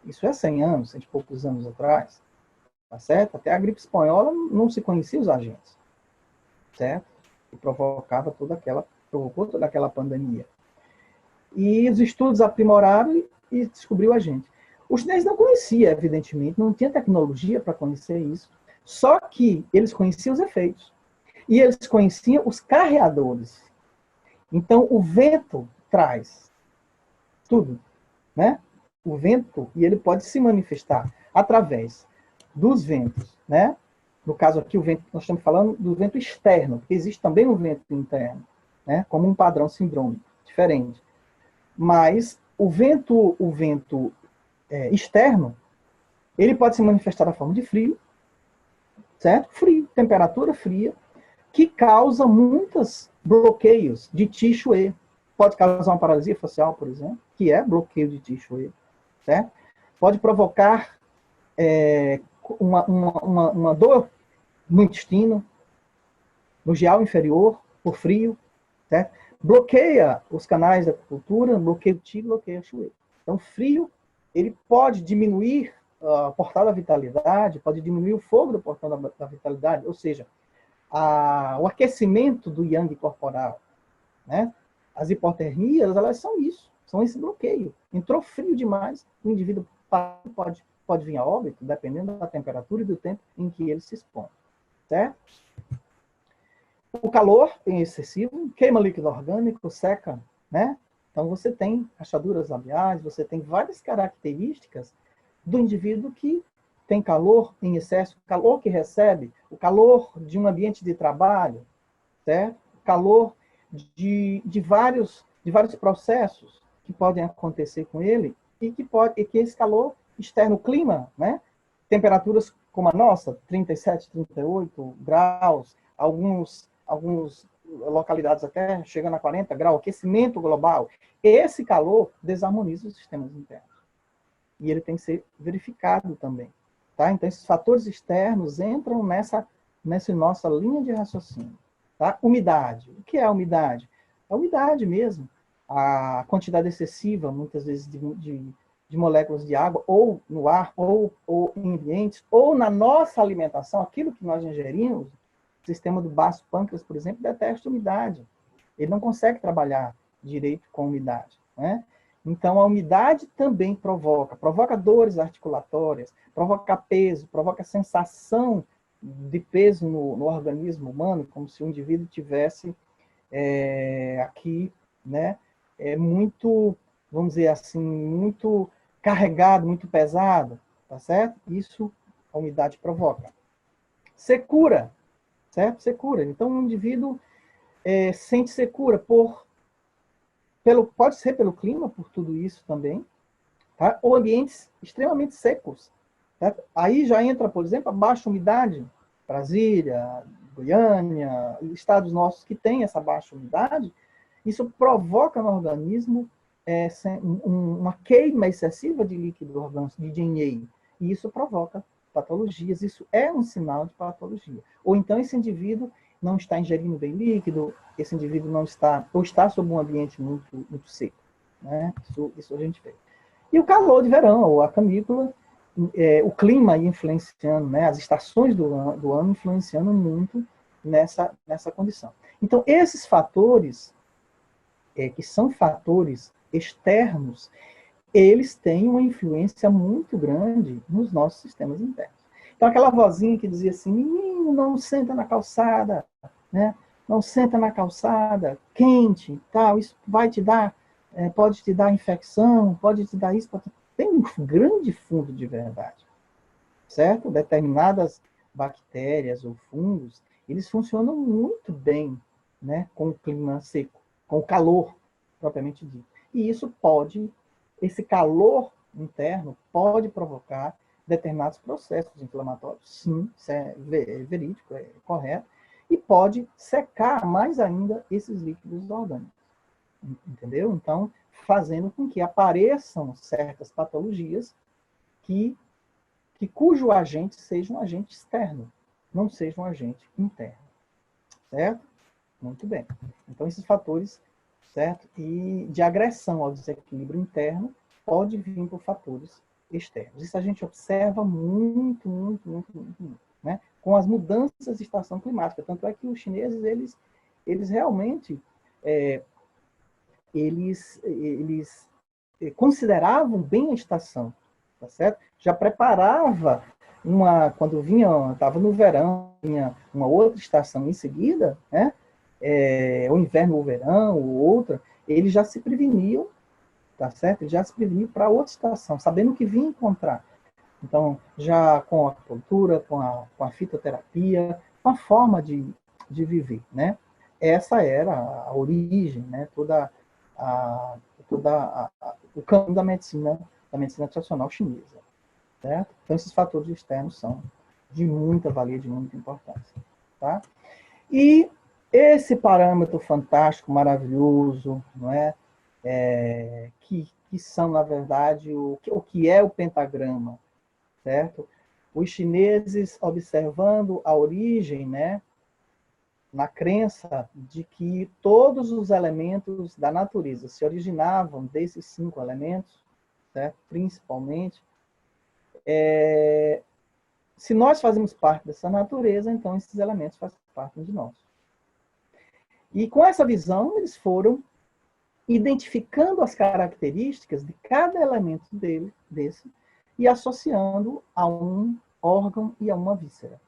isso é 100 anos, 100 e poucos anos atrás, tá certo? Até a gripe espanhola não se conhecia os agentes, certo? Que provocou toda aquela pandemia. E os estudos aprimoraram e descobriu a gente. Os chineses não conheciam, evidentemente, não tinha tecnologia para conhecer isso, só que eles conheciam os efeitos. E eles conheciam os carreadores. Então, o vento traz tudo, né? O vento, e ele pode se manifestar através dos ventos, né? No caso aqui, o vento, nós estamos falando do vento externo, porque existe também um vento interno, né? Como um padrão sindrômico, diferente. Mas o vento externo, ele pode se manifestar da forma de frio, certo? Frio, temperatura fria, que causa muitos bloqueios de Qi-Shui. Pode causar uma paralisia facial, por exemplo, que é bloqueio de Qi-Shui, certo? Pode provocar uma dor no intestino, no gial inferior, por frio, certo? Bloqueia os canais da acupuntura, bloqueia o Qi, bloqueia o Shui. Então, frio, ele pode diminuir o portal da vitalidade, pode diminuir o fogo do portal da vitalidade, ou seja, o aquecimento do yang corporal, né? As hipotermias, elas são isso, são esse bloqueio. Entrou frio demais, o indivíduo pode vir a óbito, dependendo da temperatura e do tempo em que ele se expõe, certo? O calor excessivo queima líquido orgânico, seca, né? Então você tem rachaduras labiais, você tem várias características do indivíduo que tem calor em excesso, calor que recebe, o calor de um ambiente de trabalho, certo? Calor de vários processos que podem acontecer com ele e que esse calor externo, o clima, né? Temperaturas como a nossa, 37, 38 graus, algumas localidades até chegando a 40 graus, aquecimento global. Esse calor desarmoniza os sistemas internos. E ele tem que ser verificado também. Tá? Então, esses fatores externos entram nessa nossa linha de raciocínio. Tá? Umidade. O que é a umidade? A umidade mesmo. A quantidade excessiva, muitas vezes, de moléculas de água, ou no ar, ou em ambientes, ou na nossa alimentação, aquilo que nós ingerimos. O sistema do baço pâncreas, por exemplo, detesta umidade. Ele não consegue trabalhar direito com umidade, né? Então, a umidade também provoca dores articulatórias, provoca peso, provoca sensação de peso no organismo humano, como se o indivíduo tivesse aqui, né, muito, vamos dizer assim, muito carregado, muito pesado, tá certo? Isso a umidade provoca. Secura, certo? Secura. Então, o indivíduo sente secura pode ser pelo clima, por tudo isso também, tá? Ou ambientes extremamente secos. Certo? Aí já entra, por exemplo, a baixa umidade. Brasília, Goiânia, estados nossos que têm essa baixa umidade, isso provoca no organismo uma queima excessiva de líquido orgânico, de DNA, e isso provoca patologias. Isso é um sinal de patologia. Ou então esse indivíduo não está ingerindo bem líquido, esse indivíduo não está, ou está sob um ambiente muito, muito seco, né? Isso a gente vê. E o calor de verão, ou a canícula, o clima influenciando, né? As estações do ano influenciando muito nessa condição. Então, esses fatores, que são fatores externos, eles têm uma influência muito grande nos nossos sistemas internos. Então, aquela vozinha que dizia assim, menino, não senta na calçada, né? Não senta na calçada, quente, tal, isso vai te dar, pode te dar infecção, pode te dar isso, tem um grande fundo de verdade, certo? Determinadas bactérias ou fungos, eles funcionam muito bem, né, com o clima seco, com o calor propriamente dito. E esse calor interno pode provocar determinados processos inflamatórios. Sim, isso é verídico, é correto. E pode secar mais ainda esses líquidos orgânicos. Entendeu? Então, fazendo com que apareçam certas patologias cujo agente seja um agente externo, não seja um agente interno. Certo? Muito bem. Então, esses fatores, certo? E de agressão ao desequilíbrio interno pode vir por fatores externos. Isso a gente observa muito, né? Com as mudanças de estação climática. Tanto é que os chineses, eles realmente eles consideravam bem a estação, tá certo? Já preparava quando estava no verão, vinha uma outra estação em seguida, né? O inverno ou o verão, ou outra, eles já se preveniam, tá certo? Eles já se preveniam para outra estação, sabendo o que vinha encontrar. Então, já com a acupuntura, com a fitoterapia, com a forma de viver, né? Essa era a origem, né? O caminho da medicina tradicional chinesa, certo? Então, esses fatores externos são de muita valia, de muita importância, tá? E esse parâmetro fantástico, maravilhoso, não é? Que são, na verdade, o que é o pentagrama, certo? Os chineses, observando a origem, né, na crença de que todos os elementos da natureza se originavam desses 5 elementos, certo? Principalmente, se nós fazemos parte dessa natureza, então esses elementos fazem parte de nós. E com essa visão, eles foram identificando as características de cada elemento desse e associando a um órgão e a uma víscera.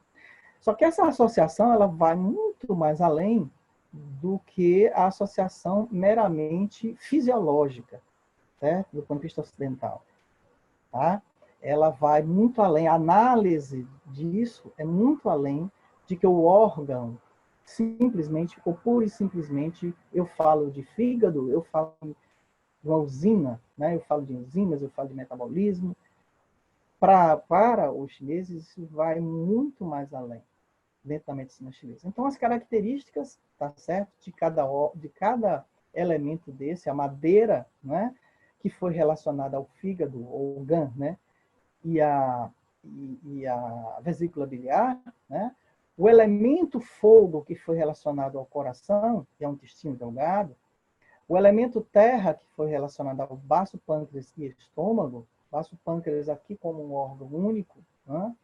Só que essa associação ela vai muito mais além do que a associação meramente fisiológica, certo? Do ponto de vista ocidental. Tá? Ela vai muito além, a análise disso é muito além de que o órgão simplesmente, ou pura e simplesmente, eu falo de fígado, eu falo de uma usina, né? Eu falo de enzimas, eu falo de metabolismo. Para os chineses, isso vai muito mais além dentro da medicina chinesa. Então, as características, tá certo, de cada elemento desse, a madeira, né, que foi relacionada ao fígado, ou gan, né, e a vesícula biliar, né, o elemento fogo, que foi relacionado ao coração, que é o intestino delgado, o elemento terra, que foi relacionado ao baço, pâncreas e estômago, baço, pâncreas aqui como um órgão único, né,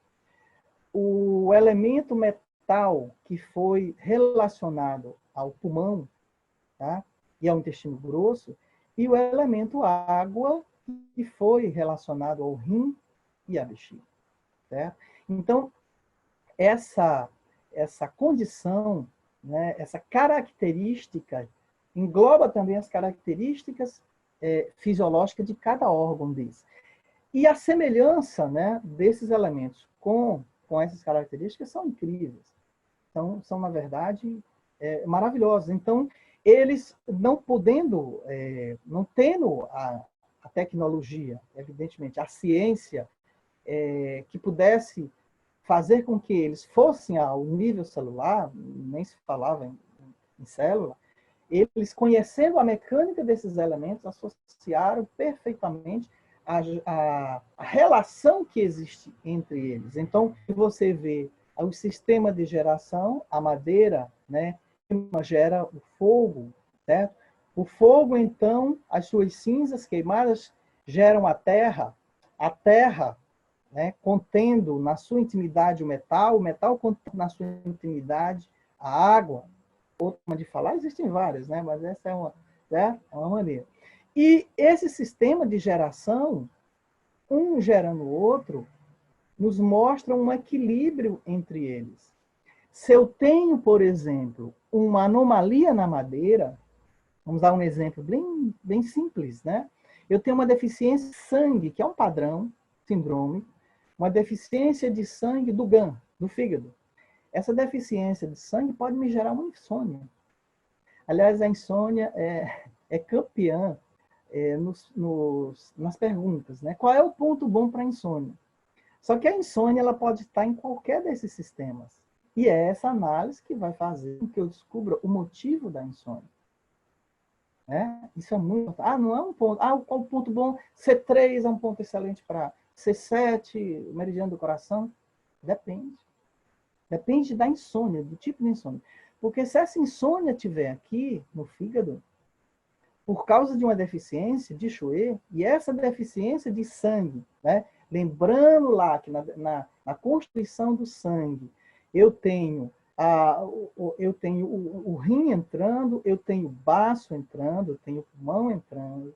o elemento metal, que foi relacionado ao pulmão, tá? E ao intestino grosso, e o elemento água, que foi relacionado ao rim e à bexiga. Certo? Então, essa condição, né, essa característica, engloba também as características fisiológicas de cada órgão desse. E a semelhança, né, desses elementos com essas características são incríveis. São na verdade, maravilhosos. Então, eles não podendo, não tendo a tecnologia, evidentemente, a ciência, que pudesse fazer com que eles fossem ao nível celular, nem se falava em célula, eles, conhecendo a mecânica desses elementos, associaram perfeitamente a relação que existe entre eles. Então, você vê o sistema de geração, a madeira, né, gera o fogo, certo? O fogo, então, as suas cinzas queimadas geram a terra, né, contendo na sua intimidade o metal contendo na sua intimidade a água. Outra forma de falar, existem várias, né? Mas essa é uma maneira. E esse sistema de geração, um gerando o outro, nos mostra um equilíbrio entre eles. Se eu tenho, por exemplo, uma anomalia na madeira, vamos dar um exemplo bem simples, né? Eu tenho uma deficiência de sangue, que é um padrão, síndrome, uma deficiência de sangue do GAN, do fígado. Essa deficiência de sangue pode me gerar uma insônia. Aliás, a insônia é campeã nas perguntas, né? Qual é o ponto bom para a insônia? Só que a insônia ela pode estar em qualquer desses sistemas. E é essa análise que vai fazer com que eu descubra o motivo da insônia. Né? Isso é muito... não é um ponto... qual o ponto bom? C3 é um ponto excelente para C7, meridiano do coração? Depende. Depende da insônia, do tipo de insônia. Porque se essa insônia estiver aqui no fígado, por causa de uma deficiência de Chouet, e essa deficiência de sangue, né? Lembrando lá que na constituição do sangue, eu tenho o rim entrando, eu tenho o baço entrando, eu tenho o pulmão entrando.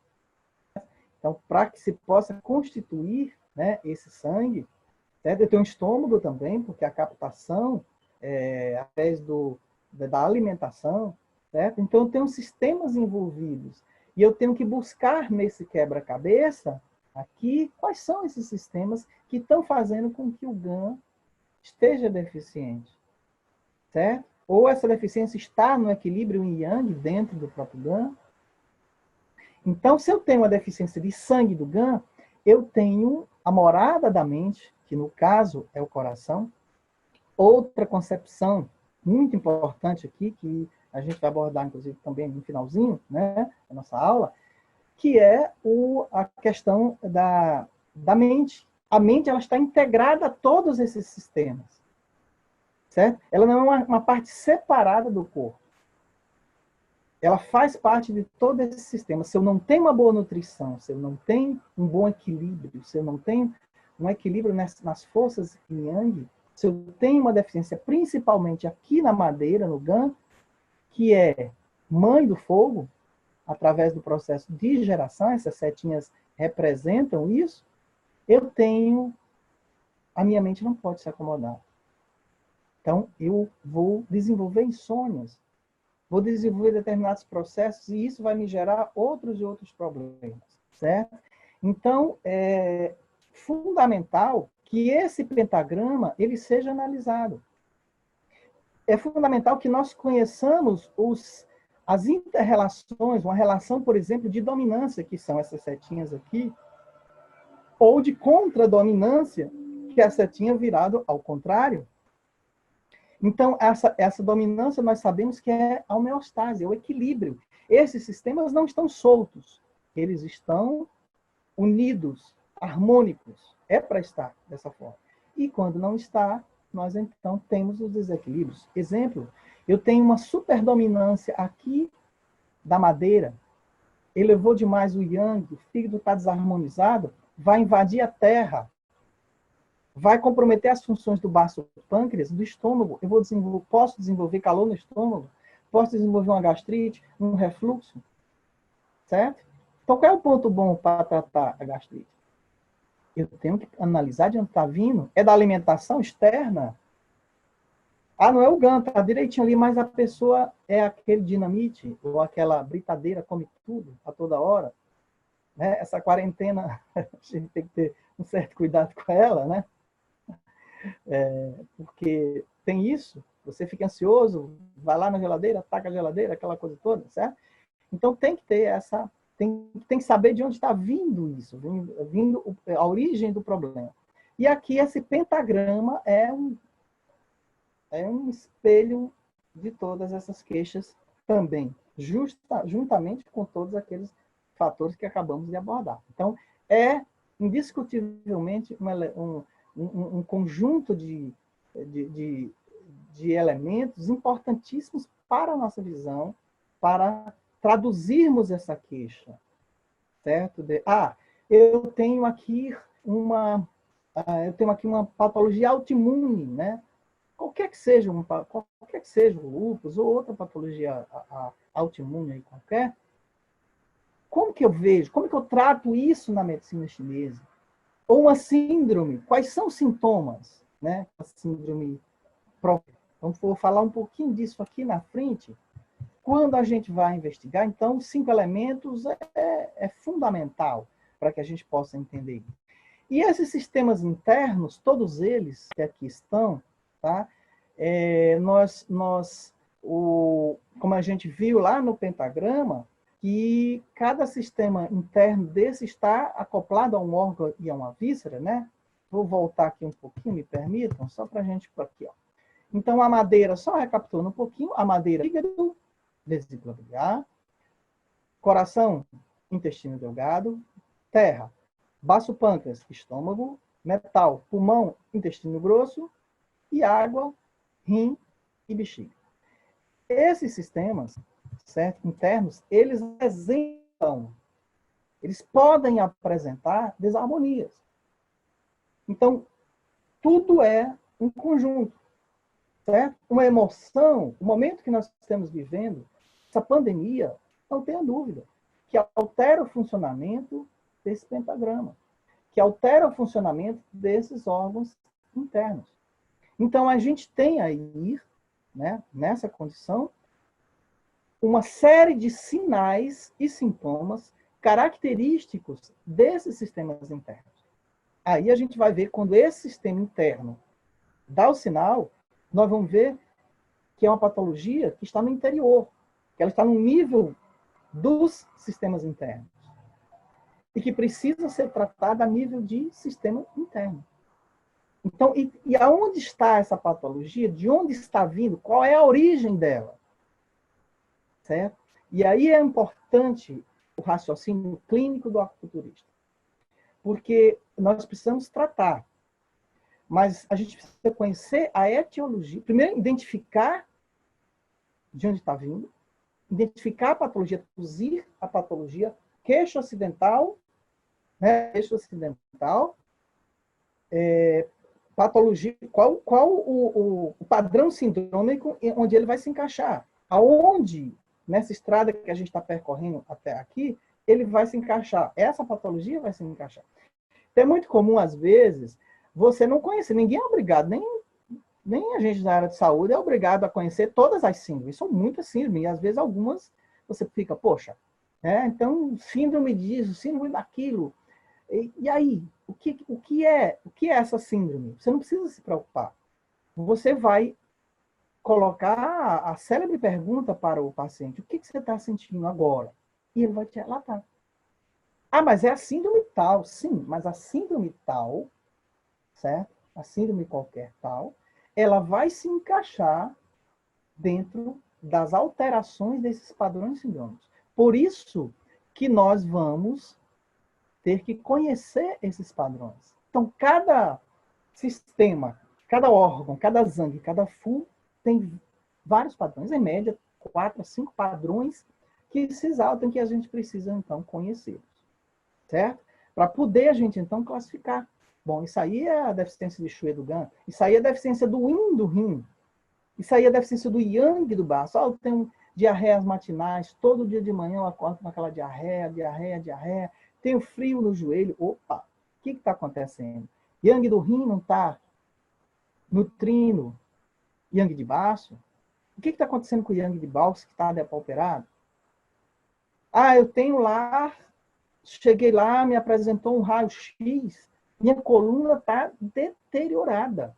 Então, para que se possa constituir, né, esse sangue, certo? Eu tenho um estômago também, porque a captação através da alimentação, certo? Então, eu tenho sistemas envolvidos. E eu tenho que buscar nesse quebra-cabeça aqui quais são esses sistemas que estão fazendo com que o GAN esteja deficiente, certo? Ou essa deficiência está no equilíbrio yin-yang dentro do próprio GAN. Então, se eu tenho uma deficiência de sangue do GAN, eu tenho a morada da mente, que no caso é o coração. Outra concepção muito importante aqui, que a gente vai abordar, inclusive, também no finalzinho, né, da nossa aula, que é a questão da mente. A mente, ela está integrada a todos esses sistemas, certo? Ela não é uma parte separada do corpo. Ela faz parte de todo esse sistema. Se eu não tenho uma boa nutrição, se eu não tenho um bom equilíbrio, se eu não tenho um equilíbrio nas forças yang, se eu tenho uma deficiência, principalmente aqui na madeira, no GAN, que é mãe do fogo, através do processo de geração, essas setinhas representam isso, a minha mente não pode se acomodar. Então, eu vou desenvolver insônias, vou desenvolver determinados processos e isso vai me gerar outros e outros problemas, certo? Então, é fundamental que esse pentagrama ele seja analisado. É fundamental que nós conheçamos as inter-relações, uma relação, por exemplo, de dominância, que são essas setinhas aqui, ou de contradominância, que é a setinha virada ao contrário. Então, essa dominância nós sabemos que é a homeostase, é o equilíbrio. Esses sistemas não estão soltos, eles estão unidos, harmônicos. É para estar dessa forma. E quando não está, nós então temos os desequilíbrios. Exemplo, eu tenho uma superdominância aqui da madeira, elevou demais o yang, o fígado está desarmonizado, vai invadir a terra, vai comprometer as funções do baço pâncreas, do estômago. Posso desenvolver calor no estômago, posso desenvolver uma gastrite, um refluxo, certo? Então, qual é o ponto bom para tratar a gastrite? Eu tenho que analisar de onde está vindo. É da alimentação externa? Ah, não é o GAN, tá direitinho ali, mas a pessoa é aquele dinamite, ou aquela britadeira, come tudo, a toda hora. Né? Essa quarentena, a gente tem que ter um certo cuidado com ela, né? Porque tem isso, você fica ansioso, vai lá na geladeira, taca a geladeira, aquela coisa toda, certo? Então tem que ter tem que saber de onde está vindo isso, vindo a origem do problema. E aqui esse pentagrama é um espelho de todas essas queixas também, juntamente com todos aqueles fatores que acabamos de abordar. Então, é indiscutivelmente um conjunto de elementos importantíssimos para a nossa visão, para traduzirmos essa queixa, certo? Eu tenho aqui uma patologia autoimune, né? Qualquer que seja o lúpus ou outra patologia autoimune aí qualquer, como que eu vejo? Como que eu trato isso na medicina chinesa? Ou uma síndrome, quais são os sintomas, né? A síndrome própria. Então, vou falar um pouquinho disso aqui na frente. Quando a gente vai investigar, então, 5 elementos é fundamental para que a gente possa entender. E esses sistemas internos, todos eles que aqui estão, tá? Como a gente viu lá no pentagrama, que cada sistema interno desse está acoplado a um órgão e a uma víscera, né? Vou voltar aqui um pouquinho, me permitam, só para a gente por aqui, ó. Então, a madeira, só recapitulando um pouquinho, a madeira, fígado, vesícula biliar, coração, intestino delgado, terra, baço pâncreas, estômago, metal, pulmão, intestino grosso, e água, rim e bexiga. Esses sistemas, certo, internos, eles podem apresentar desarmonias. Então, tudo é um conjunto, certo? Uma emoção, o momento que nós estamos vivendo, essa pandemia, não tenha dúvida, que altera o funcionamento desse pentagrama, que altera o funcionamento desses órgãos internos. Então, a gente tem aí, né, nessa condição, uma série de sinais e sintomas característicos desses sistemas internos. Aí a gente vai ver quando esse sistema interno dá o sinal, nós vamos ver que é uma patologia que está no interior, que ela está no nível dos sistemas internos e que precisa ser tratada a nível de sistema interno. Então, e aonde está essa patologia? De onde está vindo? Qual é a origem dela? Certo? E aí é importante o raciocínio clínico do acupunturista, porque nós precisamos tratar, mas a gente precisa conhecer a etiologia, primeiro identificar de onde está vindo, identificar a patologia, reduzir a patologia, queixo ocidental, né? Queixo ocidental, patologia, qual o padrão sindrômico onde ele vai se encaixar, aonde nessa estrada que a gente está percorrendo até aqui, ele vai se encaixar, essa patologia vai se encaixar. Então, é muito comum, às vezes, você não conhecer, ninguém é obrigado, nem a gente da área de saúde é obrigado a conhecer todas as síndromes, são muitas síndromes, e às vezes algumas você fica, poxa, então síndrome disso, síndrome daquilo, e aí, o que é essa síndrome? Você não precisa se preocupar, você vai colocar a célebre pergunta para o paciente, o que você está sentindo agora? E ele vai te relatar. Ah, mas é a síndrome tal. Sim, mas a síndrome tal, certo? A síndrome qualquer tal, ela vai se encaixar dentro das alterações desses padrões sindrômicos. Por isso que nós vamos ter que conhecer esses padrões. Então, cada sistema, cada órgão, cada zangue, cada FU tem vários padrões, em média, 4 a 5 padrões que se exaltam, que a gente precisa, então, conhecer. Certo? Para poder a gente, então, classificar. Bom, isso aí é a deficiência de Xue do Gan, isso aí é a deficiência do Yin do Rim, isso aí é a deficiência do Yang do baço. Eu tenho diarreias matinais, todo dia de manhã eu acordo com aquela diarreia, tenho frio no joelho. Opa, o que está acontecendo? Yang do Rim não está nutrindo Yang de baço? O que está acontecendo com o Yang de baço que está depauperado? Ah, eu tenho lá, cheguei lá, me apresentou um raio-x, minha coluna está deteriorada.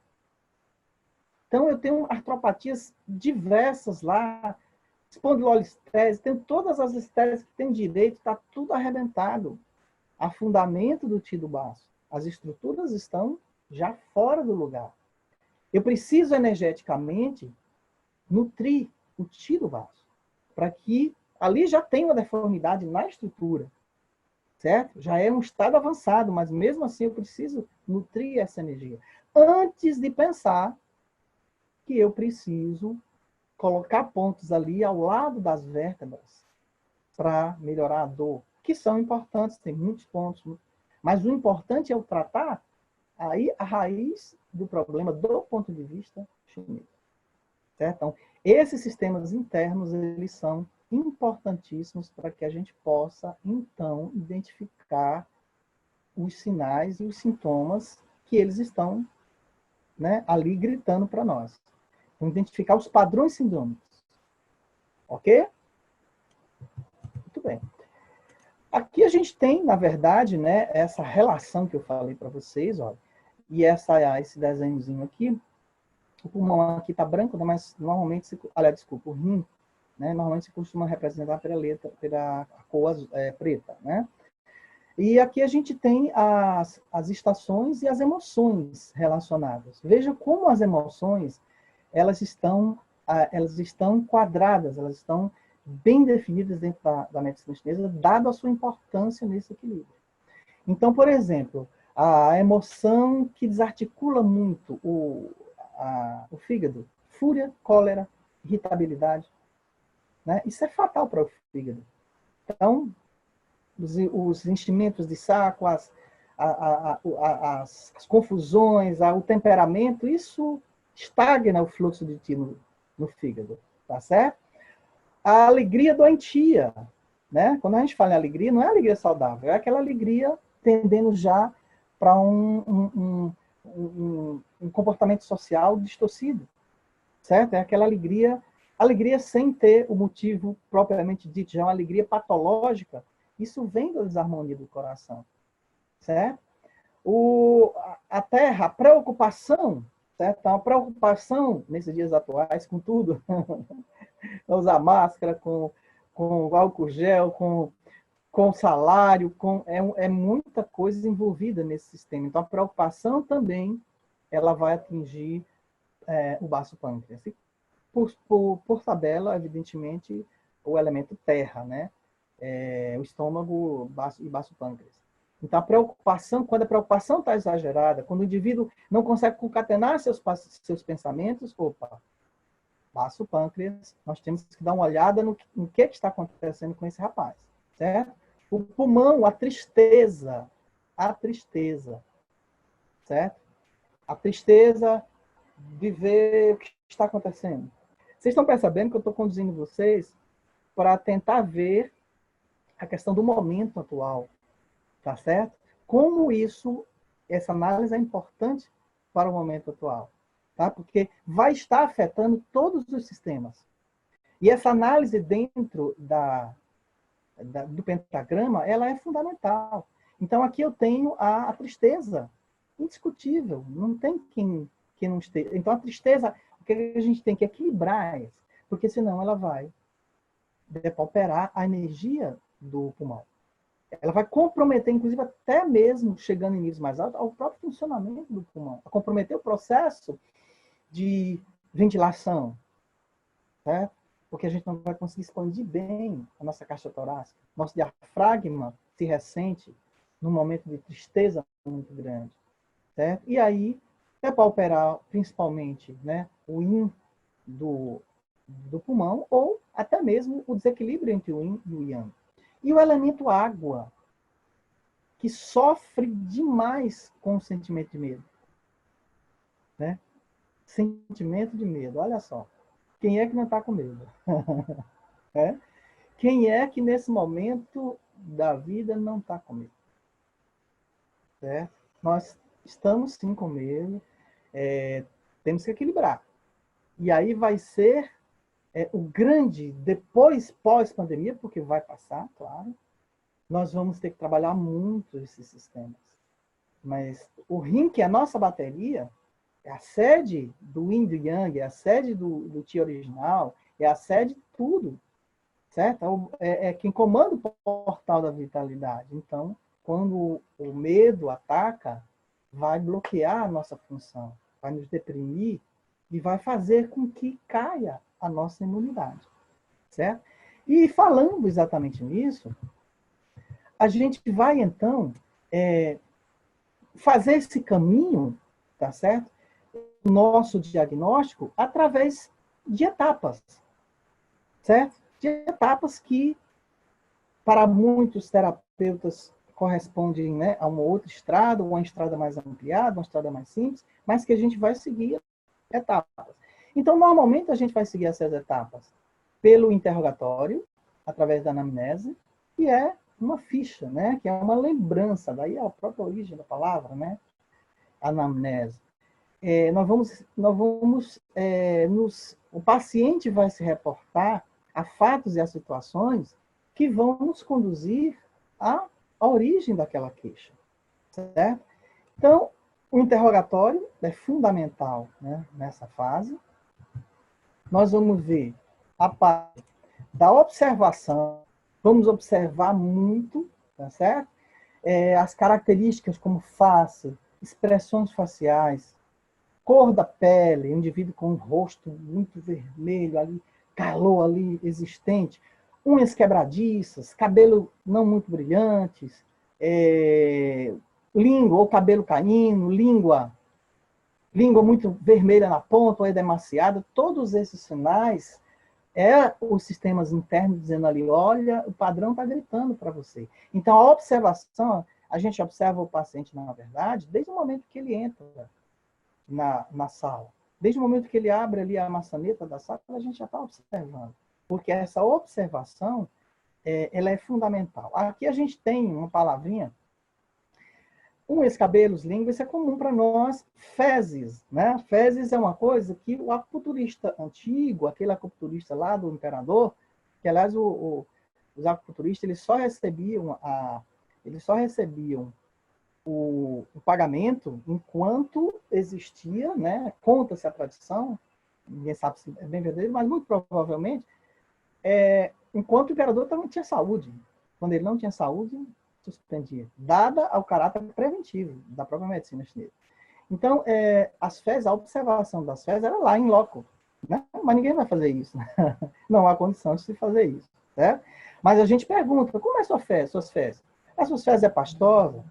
Então, eu tenho artropatias diversas lá, espondilolistese, tenho todas as estéses que tem direito, está tudo arrebentado. Afundamento do tio do baço. As estruturas estão já fora do lugar. Eu preciso energeticamente nutrir o tio do baço, para que ali já tenha uma deformidade na estrutura. Certo? Já é um estado avançado, mas mesmo assim eu preciso nutrir essa energia. Antes de pensar que eu preciso colocar pontos ali ao lado das vértebras para melhorar a dor, que são importantes, tem muitos pontos, mas o importante é o tratar aí a raiz do problema do ponto de vista chinês. Certo? Então, esses sistemas internos, eles são importantíssimos para que a gente possa, então, identificar os sinais e os sintomas que eles estão, né, ali gritando para nós. Então, identificar os padrões sindrômicos. Ok? Muito bem. Aqui a gente tem, na verdade, né, essa relação que eu falei para vocês, ó, e esse desenhozinho aqui. O pulmão aqui está branco, mas normalmente, desculpa, o rim, né, normalmente se costuma representar pela cor preta, né? E aqui a gente tem as estações e as emoções relacionadas. Veja como as emoções, elas estão quadradas, elas estão bem definidas dentro da medicina chinesa, dado a sua importância nesse equilíbrio. Então, por exemplo, a emoção que desarticula muito o fígado, fúria, cólera, irritabilidade, né? Isso é fatal para o fígado. Então, os enchimentos de saco, as confusões, o temperamento, isso estagna o fluxo de ti no fígado, tá certo? A alegria doentia, né? Quando a gente fala em alegria, não é alegria saudável, é aquela alegria tendendo já para um comportamento social distorcido, certo? É aquela alegria sem ter o motivo propriamente dito, já é uma alegria patológica. Isso vem da desarmonia do coração, certo? A terra, a preocupação, certo? A preocupação nesses dias atuais com tudo, usar máscara, com álcool gel, com salário, é muita coisa envolvida nesse sistema. Então, a preocupação também ela vai atingir o baço pâncreas. E por tabela, evidentemente, o elemento terra, né? O estômago e baço pâncreas. Então, a preocupação, quando a preocupação está exagerada, quando o indivíduo não consegue concatenar seus pensamentos, opa, baço pâncreas, nós temos que dar uma olhada no que está acontecendo com esse rapaz, certo? O pulmão, a tristeza, certo? A tristeza de ver o que está acontecendo. Vocês estão percebendo que eu estou conduzindo vocês para tentar ver a questão do momento atual, tá certo? Como essa análise é importante para o momento atual, tá? Porque vai estar afetando todos os sistemas. E essa análise dentro do pentagrama, ela é fundamental. Então, aqui eu tenho a tristeza, indiscutível, não tem quem não esteja. Então, a tristeza, o que a gente tem que equilibrar, porque senão ela vai depauperar a energia do pulmão. Ela vai comprometer, inclusive, até mesmo chegando em níveis mais altos, ao próprio funcionamento do pulmão, a comprometer o processo de ventilação, certo? Porque a gente não vai conseguir expandir bem a nossa caixa torácica. Nosso diafragma se ressente num momento de tristeza muito grande, certo? E aí, depauperar principalmente, né, o yin do pulmão, ou até mesmo o desequilíbrio entre o yin e o yang. E o elemento água, que sofre demais com o sentimento de medo. Né? Sentimento de medo, olha só. Quem é que não está com medo? Quem é que nesse momento da vida não está com medo? Certo? Nós estamos sim com medo, temos que equilibrar. E aí vai ser o grande, depois, pós-pandemia, porque vai passar, claro, nós vamos ter que trabalhar muito esses sistemas. Mas o rim, que é a nossa bateria, é a sede do yin e do yang, é a sede do Ti original, é a sede de tudo, certo? É quem comanda o portal da vitalidade. Então, quando o medo ataca, vai bloquear a nossa função, vai nos deprimir e vai fazer com que caia a nossa imunidade, certo? E falando exatamente nisso, a gente vai, então, fazer esse caminho, tá certo? Nosso diagnóstico através de etapas, certo? De etapas que, para muitos terapeutas, correspondem, né, a uma outra estrada, uma estrada mais ampliada, uma estrada mais simples, mas que a gente vai seguir etapas. Então, normalmente, a gente vai seguir essas etapas pelo interrogatório, através da anamnese, que é uma ficha, né, que é uma lembrança, daí é a própria origem da palavra, né, anamnese. O paciente vai se reportar a fatos e a situações que vão nos conduzir à origem daquela queixa, certo? Então, o interrogatório é fundamental, né, nessa fase. Nós vamos ver a parte da observação, vamos observar muito, tá certo? As características como face, expressões faciais, cor da pele, um indivíduo com um rosto muito vermelho, ali, calor ali existente, unhas quebradiças, cabelo não muito brilhantes, língua ou cabelo caindo, língua muito vermelha na ponta ou edemaciada, todos esses sinais os sistemas internos dizendo ali, olha, o padrão está gritando para você. Então, a observação, a gente observa o paciente, na verdade, desde o momento que ele entra na sala. Desde o momento que ele abre ali a maçaneta da sala, a gente já está observando. Porque essa observação, ela é fundamental. Aqui a gente tem uma palavrinha, cabelos, língua, isso é comum para nós, fezes, né? Fezes é uma coisa que o acupunturista antigo, aquele acupunturista lá do imperador, que aliás os acupunturistas eles só recebiam o pagamento enquanto existia, né? Conta-se a tradição, ninguém sabe se é bem verdadeiro, mas muito provavelmente, enquanto o imperador também tinha saúde. Quando ele não tinha saúde, suspendia, dada ao caráter preventivo da própria medicina chinesa. Então, as fezes, a observação das fezes era lá, em loco, né? Mas ninguém vai fazer isso, né? Não há condição de se fazer isso, certo? Mas a gente pergunta, como é sua fezes, suas fezes? As suas fezes é pastosa?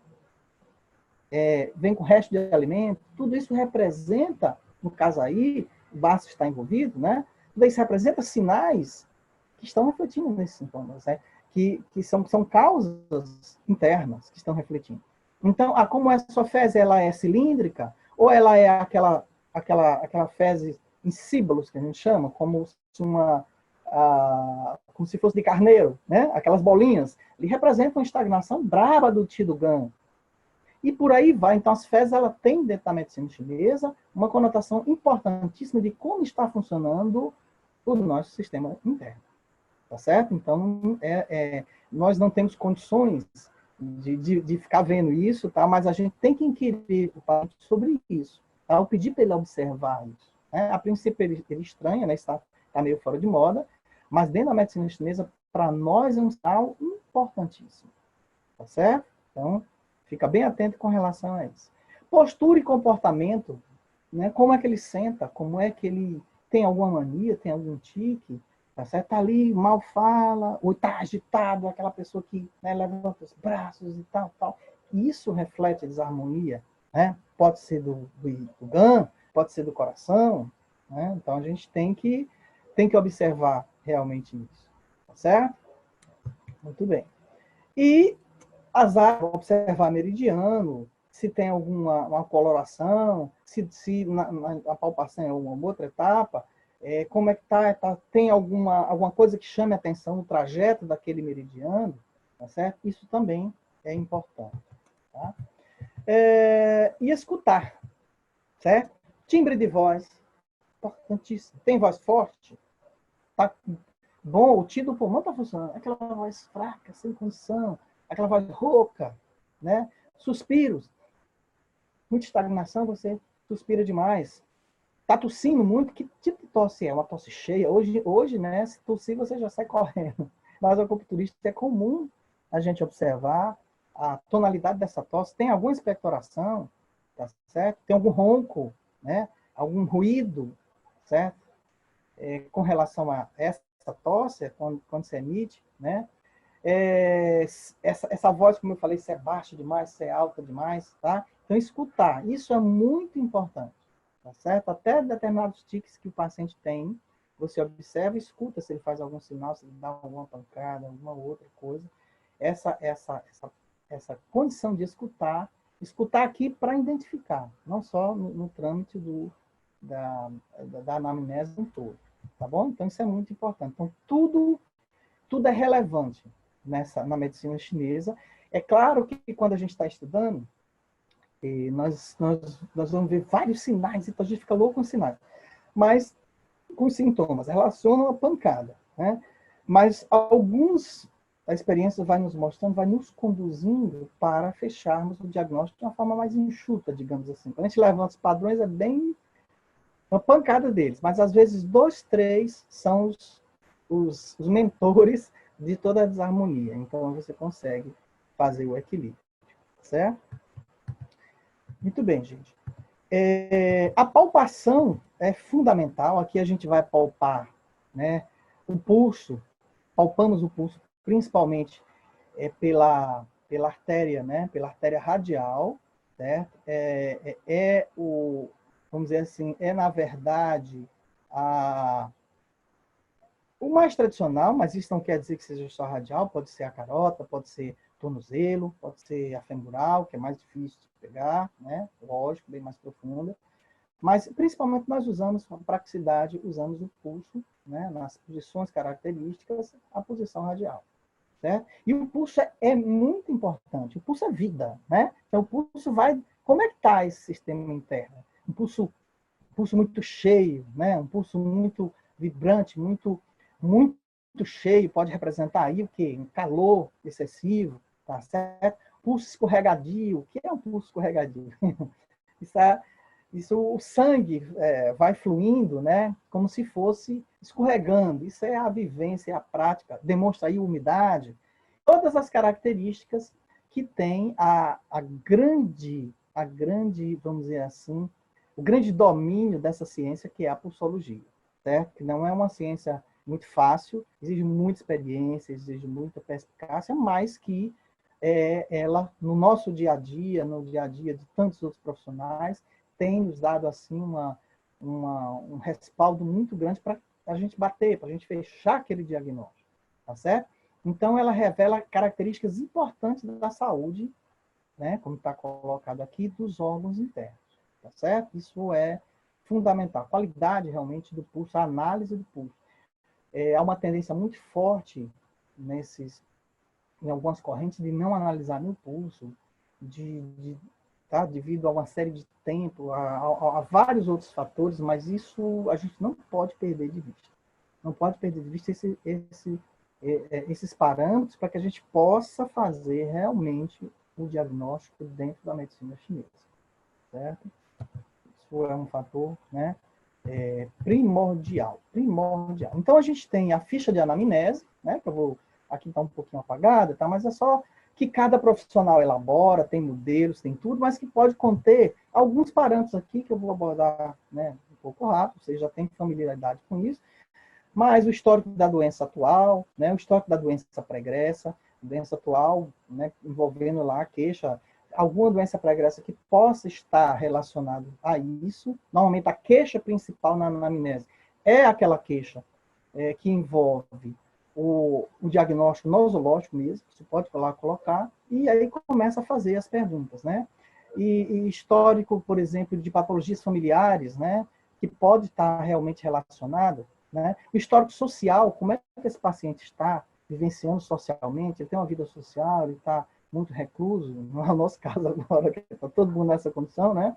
Vem com resto de alimento? Tudo isso representa, no caso aí, o baço está envolvido, né? Tudo isso representa sinais que estão refletindo nesses sintomas, né? Que são causas internas que estão refletindo. Então, como essa sua fezes ela é cilíndrica, ou ela é aquela fezes em síbalos, que a gente chama, como se fosse de carneiro, né? Aquelas bolinhas, ele representa uma estagnação braba do Qi-do-Gan. E por aí vai. Então, as fezes, ela tem, dentro da medicina chinesa, uma conotação importantíssima de como está funcionando o nosso sistema interno. Tá certo? Então, nós não temos condições de ficar vendo isso, tá? Mas a gente tem que inquirir o paciente sobre isso. Tá? Eu pedi para ele observar isso. Né? A princípio, ele estranha, né? Está meio fora de moda, mas dentro da medicina chinesa, para nós é um sinal importantíssimo. Tá certo? Então, fica bem atento com relação a isso. Postura e comportamento, né? Como é que ele senta? Como é que ele tem alguma mania, tem algum tique? Tá certo? Tá ali, mal fala, ou está agitado, aquela pessoa que, né, levanta os braços e tal, tal. Isso reflete a desarmonia, né? Pode ser do GAN, pode ser do coração, né? Então a gente tem que observar realmente isso, tá certo? Muito bem. E as áreas, observar meridiano, se tem uma coloração, se na palpação é uma outra etapa, como é que tem alguma coisa que chame a atenção no trajeto daquele meridiano, tá certo? Isso também é importante. Tá? E escutar, certo? Timbre de voz, importantíssimo. Tem voz forte? Tá bom, o tiro do pulmão está funcionando. Aquela voz fraca, sem condição, aquela voz rouca, né? Suspiros. Muita estagnação, você suspira demais. Tá tossindo muito, que tipo de tosse é? Uma tosse cheia? Hoje, né, se tossir, você já sai correndo. Mas o acupunturista é comum a gente observar a tonalidade dessa tosse. Tem alguma expectoração, tá certo? Tem algum ronco, né? Algum ruído, certo? Com relação a essa tosse, quando se emite, né? Essa voz, como eu falei, se é baixa demais, se é alta demais, tá? Então, escutar, isso é muito importante, tá certo? Até determinados tiques que o paciente tem, você observa e escuta se ele faz algum sinal, se ele dá alguma pancada, alguma outra coisa. Essa condição de escutar aqui para identificar, não só no trâmite da anamnese em todo, tá bom? Então, isso é muito importante. Então, tudo é relevante na medicina chinesa. É claro que quando a gente está estudando, nós vamos ver vários sinais, então a gente fica louco com sinais. Mas com sintomas, relacionam a pancada. Né? Mas a experiência vai nos mostrando, vai nos conduzindo para fecharmos o diagnóstico de uma forma mais enxuta, digamos assim. Quando a gente levanta os padrões, é bem uma pancada deles, mas às vezes 2, 3 são os mentores de toda a desarmonia. Então você consegue fazer o equilíbrio, certo? Muito bem, gente. A palpação é fundamental. Aqui a gente vai palpar, né, o pulso, palpamos o pulso principalmente pela artéria, né, pela artéria radial, certo? Vamos dizer assim, na verdade, o mais tradicional, mas isso não quer dizer que seja só radial, pode ser a carota, pode ser tornozelo, pode ser a femoral, que é mais difícil de pegar, né? Lógico, bem mais profunda. Mas, principalmente, nós usamos, para praticidade, usamos o pulso, né? Nas posições características, a posição radial. Certo? E o pulso é muito importante. O pulso é vida, né? Então, o pulso vai... Como é que está esse sistema interno? Um pulso muito cheio, né? Um pulso muito vibrante, muito cheio, pode representar aí o quê? Um calor excessivo, tá certo? Pulso escorregadio. O que é um pulso escorregadio? Isso o sangue vai fluindo, né? Como se fosse escorregando. Isso é a vivência, é a prática. Demonstra aí umidade. Todas as características que tem a grande a grande, vamos dizer assim, o grande domínio dessa ciência, que é a pulsologia, certo? Que não é uma ciência muito fácil, exige muita experiência, exige muita perspicácia, mas que ela, no nosso dia a dia, no dia a dia de tantos outros profissionais, tem nos dado assim um respaldo muito grande para a gente bater, para a gente fechar aquele diagnóstico, tá certo? Então, ela revela características importantes da saúde, né, como está colocado aqui, dos órgãos internos, tá certo? Isso é fundamental. A qualidade, realmente, do pulso, a análise do pulso. Há uma tendência muito forte em algumas correntes de não analisar no pulso, devido a uma série de tempo, a vários outros fatores, mas isso a gente não pode perder de vista. Não pode perder de vista esses parâmetros para que a gente possa fazer realmente o diagnóstico dentro da medicina chinesa, certo? Isso é um fator, né, primordial. Então, a gente tem a ficha de anamnese, né, que eu vou, aqui está um pouquinho apagada, tá, mas é só que cada profissional elabora, tem modelos, tem tudo, mas que pode conter alguns parâmetros aqui que eu vou abordar, né, um pouco rápido, vocês já têm familiaridade com isso, mas o histórico da doença atual, né, o histórico da doença pregressa, doença atual, né, envolvendo lá a queixa, alguma doença pregressa que possa estar relacionada a isso. Normalmente, a queixa principal na anamnese é aquela queixa que envolve o diagnóstico nosológico mesmo, você pode lá colocar, e aí começa a fazer as perguntas, né? E histórico, por exemplo, de patologias familiares, né, que pode estar realmente relacionado, né? O histórico social, como é que esse paciente está vivenciando socialmente, ele tem uma vida social, ele está muito recluso, não é o nosso caso agora, que está todo mundo nessa condição, né?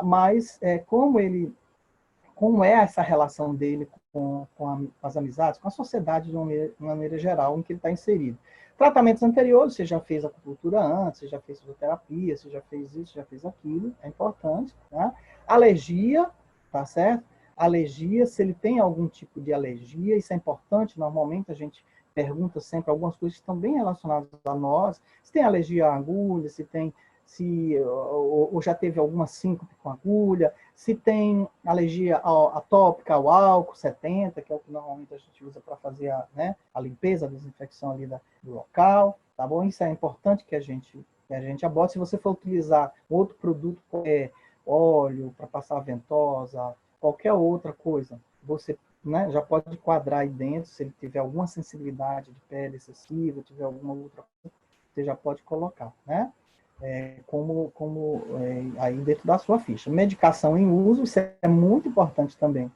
Mas como é essa relação dele com as amizades, com a sociedade de uma maneira geral em que ele está inserido. Tratamentos anteriores, você já fez acupuntura antes, você já fez fisioterapia, você já fez isso, já fez aquilo, é importante. Tá? Alergia, tá certo? Alergia, se ele tem algum tipo de alergia, isso é importante, normalmente a gente pergunta sempre algumas coisas que estão bem relacionadas a nós, se tem alergia à agulha, ou já teve alguma síncope com agulha, se tem alergia atópica ao álcool 70, que é o que normalmente a gente usa para fazer a limpeza, a desinfecção ali do local, tá bom? Isso é importante que a gente aborde. Se você for utilizar outro produto, óleo para passar a ventosa, qualquer outra coisa, você, né, já pode quadrar aí dentro, se ele tiver alguma sensibilidade de pele excessiva, tiver alguma outra coisa, você já pode colocar, né? Aí dentro da sua ficha. Medicação em uso, isso é muito importante também.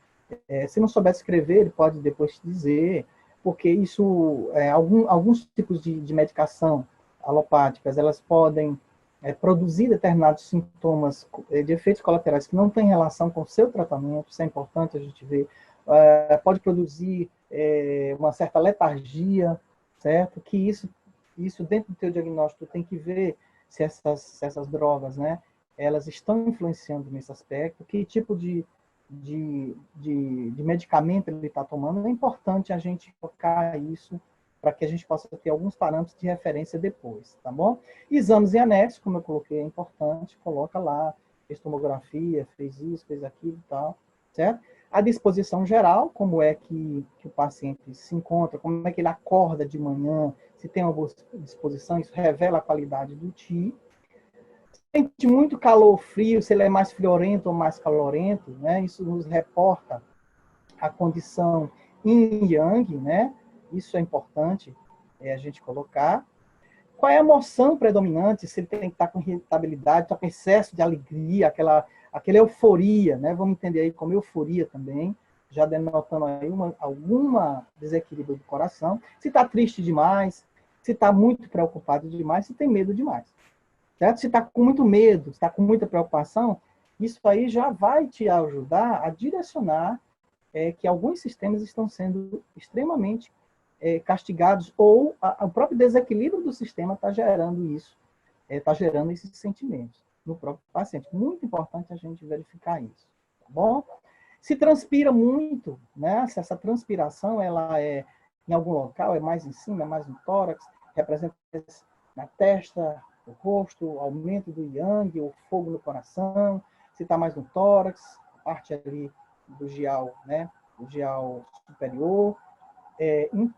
Se não souber escrever, ele pode depois te dizer, porque isso, alguns tipos de medicação alopáticas, elas podem produzir determinados sintomas de efeitos colaterais que não têm relação com o seu tratamento, isso é importante a gente ver. Pode produzir uma certa letargia, certo? Que isso dentro do teu diagnóstico tem que ver se essas drogas, né, elas estão influenciando nesse aspecto, que tipo de medicamento ele está tomando, é importante a gente focar isso para que a gente possa ter alguns parâmetros de referência depois, tá bom? Exames em anexo, como eu coloquei, é importante, coloca lá, fez tomografia, fez isso, fez aquilo e tal, certo? A disposição geral, como é que o paciente se encontra, como é que ele acorda de manhã, se tem uma boa disposição, isso revela a qualidade do TI. Sente muito calor ou frio, se ele é mais friorento ou mais calorento, né? Isso nos reporta a condição yin-yang, né? Isso é importante a gente colocar. Qual é a emoção predominante? Se ele tem que estar com irritabilidade, está com excesso de alegria, aquela euforia, né? Vamos entender aí como euforia também, já denotando aí alguma desequilíbrio do coração. Se está triste demais, se está muito preocupado demais, se tem medo demais. Certo? Se está com muito medo, se está com muita preocupação, isso aí já vai te ajudar a direcionar que alguns sistemas estão sendo extremamente castigados, ou o próprio desequilíbrio do sistema está gerando isso, está gerando esses sentimentos no próprio paciente. Muito importante a gente verificar isso, tá bom? Se transpira muito, né? Se essa transpiração ela em algum local, é mais em cima, é mais no tórax, representa na testa, o rosto, aumento do yang, o fogo no coração, se está mais no tórax, parte ali do gial, né? O gial superior.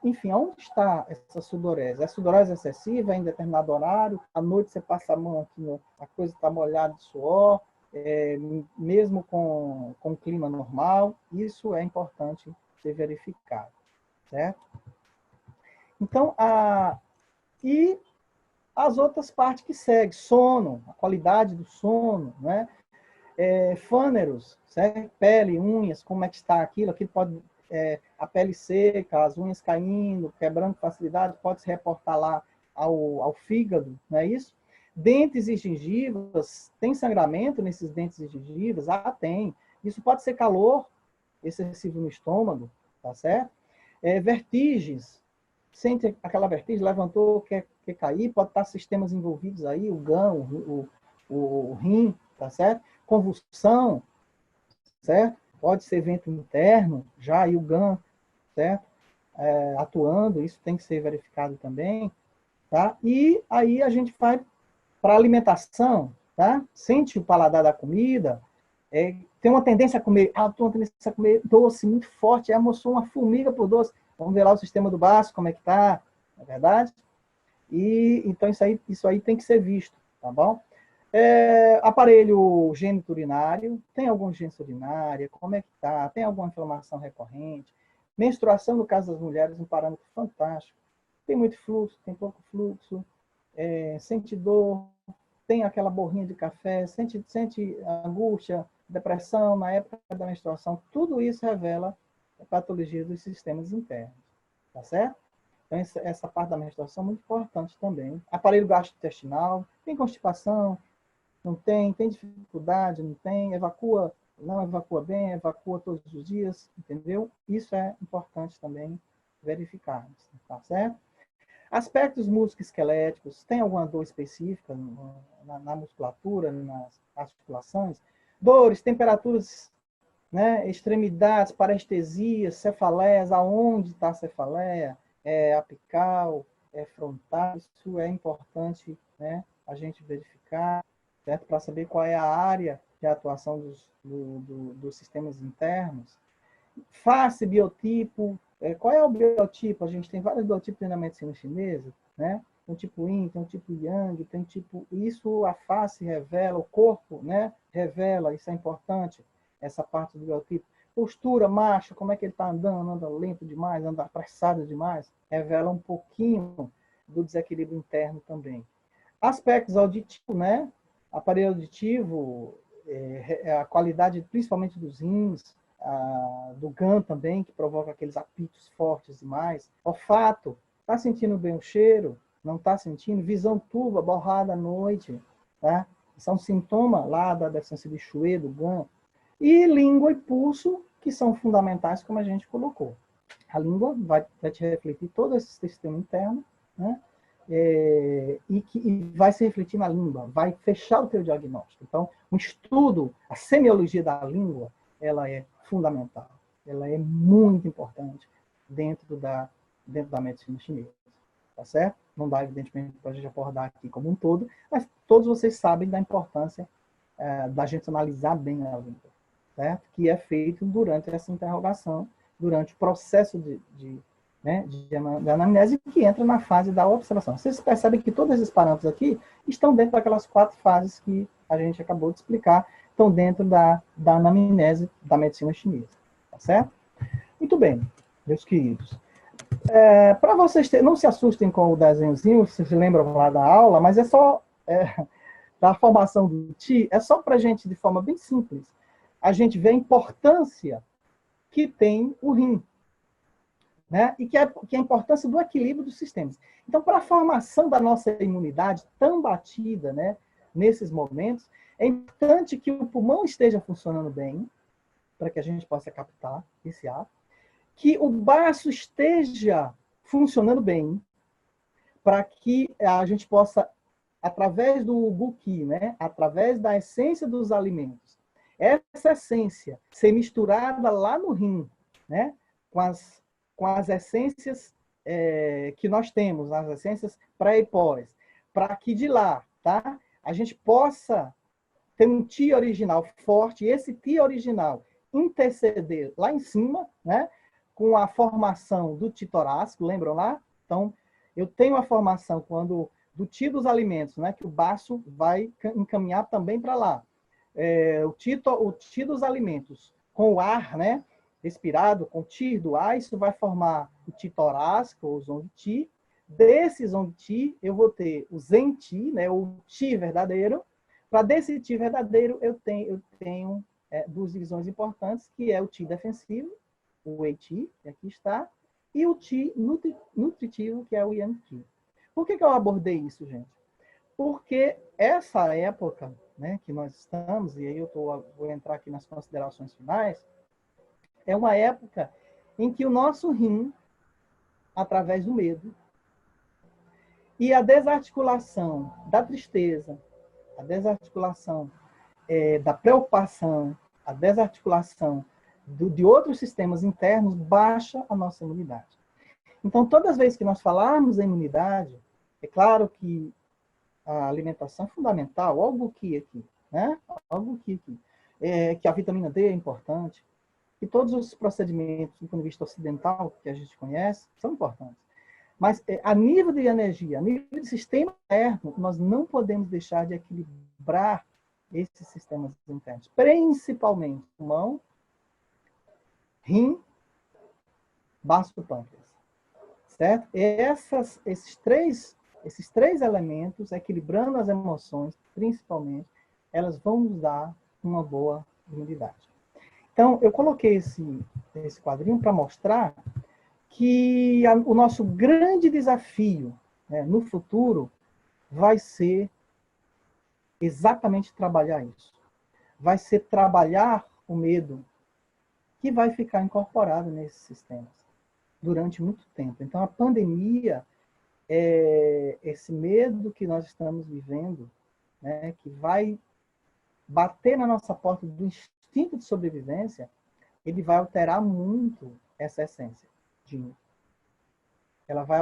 Enfim, onde está essa sudorese? A sudorese excessiva é em determinado horário, à noite você passa a mão aqui, a coisa está molhada de suor, mesmo com o clima normal, isso é importante ser verificado, certo? Então, e as outras partes que seguem, sono, a qualidade do sono, né? Fâneros, certo? Pele, unhas, como é que está aquilo, aquilo pode, a pele seca, as unhas caindo, quebrando com facilidade, pode se reportar lá ao fígado, não é isso? Dentes e gengivas, tem sangramento nesses dentes e gengivas? Tem. Isso pode ser calor excessivo no estômago, tá certo? Vertigens, sente aquela vertigem, levantou, quer cair, pode estar sistemas envolvidos aí, o GAN, o rim, tá certo? Convulsão, certo? Pode ser vento interno, já aí o GAN, certo? Atuando, isso tem que ser verificado também, tá? E aí a gente vai para a alimentação, tá? Sente o paladar da comida, tem uma tendência a comer, tem uma tendência a comer doce muito forte, almoçou uma formiga por doce, vamos ver lá o sistema do baço, como é que tá, não é verdade? E então isso aí tem que ser visto, tá bom? Aparelho geniturinário, tem alguma urgência urinária, como é que tá? Tem alguma inflamação recorrente? Menstruação, no caso das mulheres, um parâmetro fantástico. Tem muito fluxo, tem pouco fluxo, sente dor, tem aquela borrinha de café, sente angústia, depressão na época da menstruação. Tudo isso revela a patologia dos sistemas internos, tá certo? Então, essa parte da menstruação é muito importante também. Aparelho gastrointestinal, tem constipação, não tem dificuldade, não tem, não evacua bem, evacua todos os dias, entendeu? Isso é importante também verificar, tá certo? Aspectos musculoesqueléticos, tem alguma dor específica na musculatura, nas articulações? Dores, temperaturas, né? Extremidades, parestesias, cefaleias, aonde está a cefaleia? Apical, frontal, isso é importante, né? A gente verificar, certo? Para saber qual é a área de atuação dos sistemas internos. Face, biotipo, qual é o biotipo? A gente tem vários biotipos na medicina chinesa, né? Tem um tipo Yin, tem um tipo Yang, tem um tipo... Isso a face revela, o corpo, né? Revela, isso é importante, essa parte do biotipo. Postura, macho, como é que ele está andando? Anda lento demais, anda apressado demais? Revela um pouquinho do desequilíbrio interno também. Aspectos auditivos, né? Aparelho auditivo, a qualidade principalmente dos rins, do GAN também, que provoca aqueles apitos fortes demais. Olfato, está sentindo bem o cheiro? Não está sentindo? Visão turva, borrada à noite, tá? São sintomas lá da deficiência de Chouet, do GAN. E língua e pulso, que são fundamentais, como a gente colocou. A língua vai te refletir todo esse sistema interno, né? E vai se refletir na língua, vai fechar o teu diagnóstico. Então, um estudo, a semiologia da língua, ela é fundamental, ela é muito importante dentro da medicina chinesa, tá certo? Não dá, evidentemente, para a gente abordar aqui como um todo, mas todos vocês sabem da importância da gente analisar bem a língua, certo? Que é feito durante essa interrogação, durante o processo de anamnese, que entra na fase da observação. Vocês percebem que todos esses parâmetros aqui estão dentro daquelas 4 fases que a gente acabou de explicar, estão dentro da anamnese da medicina chinesa, tá certo? Muito bem, meus queridos. Para vocês não se assustem com o desenhozinho, vocês se lembram lá da aula, mas é só da formação do Qi, é só para a gente, de forma bem simples, a gente vê a importância que tem o rim, né? E que é a importância do equilíbrio dos sistemas. Então, para a formação da nossa imunidade tão batida, né, nesses momentos, é importante que o pulmão esteja funcionando bem, para que a gente possa captar esse ar, que o baço esteja funcionando bem, para que a gente possa, através do Guqi, né, através da essência dos alimentos, essa essência ser misturada lá no rim, né, com as essências que nós temos, as essências pré e pós, para que de lá tá? A gente possa ter um Ti original forte, e esse Ti original interceder lá em cima, né? Com a formação do Ti torácico, lembram lá? Então, eu tenho a formação quando do Ti dos alimentos, né? Que o baço vai encaminhar também para lá. O Ti dos alimentos com o ar, né? Respirado, com o Ti do ar, isso vai formar o Ti torácico, ou Zong Ti. Desse Zong Ti, eu vou ter o Zen Ti, né? O Ti verdadeiro. Para desse Ti verdadeiro, eu tenho duas divisões importantes, que é o Ti defensivo, o Wei Ti, que aqui está, e o Ti nutritivo, que é o Yang Ti. Por que eu abordei isso, gente? Porque essa época, né, que nós estamos, e aí vou entrar aqui nas considerações finais, é uma época em que o nosso rim, através do medo, e a desarticulação da tristeza, a desarticulação da preocupação, a desarticulação de outros sistemas internos, baixa a nossa imunidade. Então, todas as vezes que nós falarmos em imunidade, é claro que a alimentação é fundamental, óbvio que aqui, né? Óbvio que a vitamina D é importante, que todos os procedimentos, do ponto de vista ocidental, que a gente conhece, são importantes. Mas a nível de energia, a nível de sistema interno, nós não podemos deixar de equilibrar esses sistemas internos, principalmente pulmão, rim, baço do pâncreas. Certo? Esses três elementos, equilibrando as emoções, principalmente, elas vão nos dar uma boa imunidade. Então, eu coloquei esse quadrinho para mostrar que o nosso grande desafio, né, no futuro vai ser exatamente trabalhar isso. Vai ser trabalhar o medo que vai ficar incorporado nesses sistemas durante muito tempo. Então, a pandemia, esse medo que nós estamos vivendo, né, que vai bater na nossa porta do instinto de sobrevivência, ele vai alterar muito essa essência. Ela vai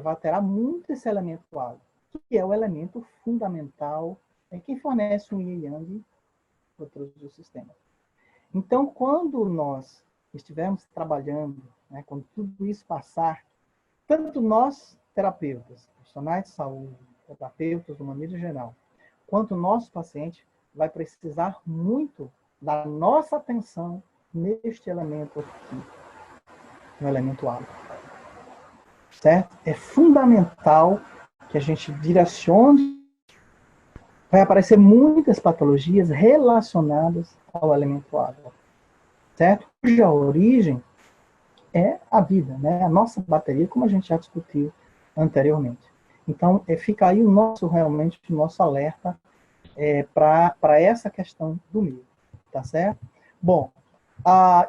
alterar muito esse elemento água, que é o elemento fundamental, quem fornece o yin e yang para todos os sistemas. Então, quando nós estivermos trabalhando, né, quando tudo isso passar, tanto nós, terapeutas, profissionais de saúde, terapeutas de uma maneira geral, quanto o nosso paciente, vai precisar muito da nossa atenção neste elemento aqui, no elemento água. Certo? É fundamental que a gente direcione. Vai aparecer muitas patologias relacionadas ao elemento água. Certo? Cuja origem é a vida, né? A nossa bateria, como a gente já discutiu anteriormente. Então, fica aí realmente o nosso alerta para essa questão do medo, tá certo? Bom,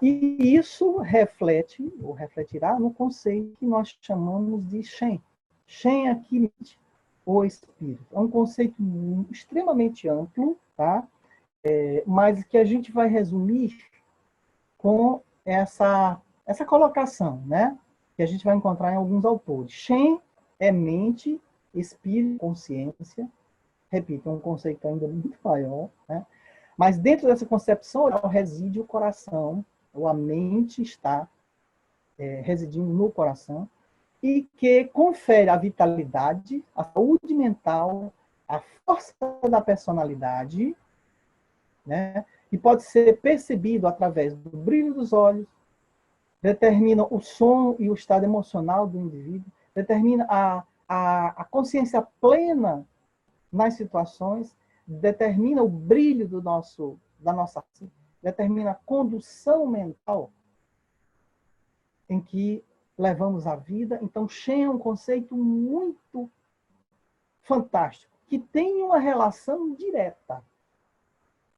e isso reflete, ou refletirá, no conceito que nós chamamos de Shen. Shen aqui, o espírito. É um conceito extremamente amplo, tá? Mas que a gente vai resumir com essa colocação, né? Que a gente vai encontrar em alguns autores. Shen é mente, espírito, consciência. Repito, é um conceito ainda muito maior, né? Mas dentro dessa concepção reside o coração, ou a mente está residindo no coração, e que confere a vitalidade, a saúde mental, a força da personalidade, né? E pode ser percebido através do brilho dos olhos, determina o som e o estado emocional do indivíduo, determina a consciência plena nas situações, determina o brilho da nossa ação, determina a condução mental em que levamos a vida. Então, Shen é um conceito muito fantástico, que tem uma relação direta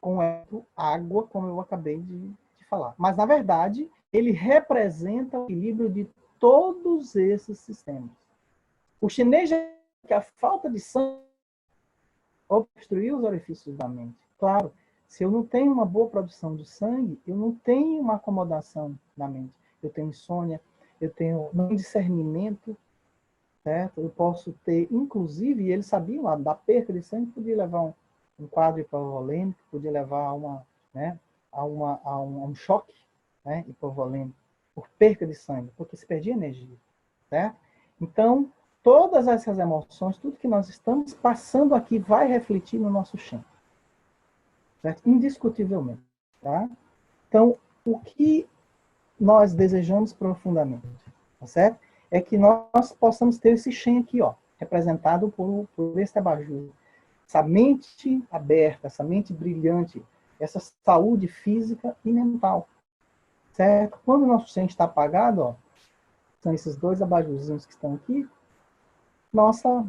com a água, como eu acabei de falar. Mas, na verdade, ele representa o equilíbrio de todos esses sistemas. O chinês diz que a falta de sangue obstruir os orifícios da mente. Claro, se eu não tenho uma boa produção de sangue, eu não tenho uma acomodação da mente. Eu tenho insônia, eu tenho não discernimento, certo? Eu posso ter, inclusive, eles sabiam lá, da perca de sangue podia levar um quadro hipovolêmico, podia levar a uma, né, a um choque, né, hipovolêmico, por perca de sangue, porque se perdia energia, certo? Então, todas essas emoções, tudo que nós estamos passando aqui vai refletir no nosso chão, certo? Indiscutivelmente, tá? Então, o que nós desejamos profundamente, tá certo? É que nós possamos ter esse Shen aqui, ó, representado por esse abajur. Essa mente aberta, essa mente brilhante, essa saúde física e mental, certo? Quando o nosso Shen está apagado, ó, são esses dois abajurzinhos que estão aqui, nossa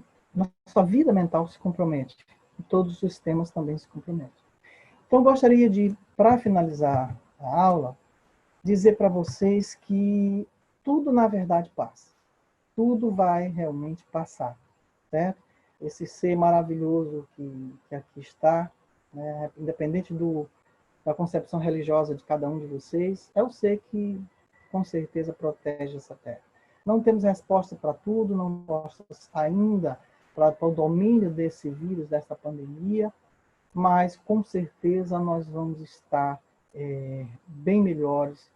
vida mental se compromete. E todos os sistemas também se comprometem. Então, eu gostaria de, para finalizar a aula, dizer para vocês que tudo, na verdade, passa. Tudo vai realmente passar, certo? Esse ser maravilhoso que aqui está, né, independente da concepção religiosa de cada um de vocês, é o ser que, com certeza, protege essa terra. Não temos resposta para tudo, não temos ainda para o domínio desse vírus, dessa pandemia, mas, com certeza, nós vamos estar bem melhores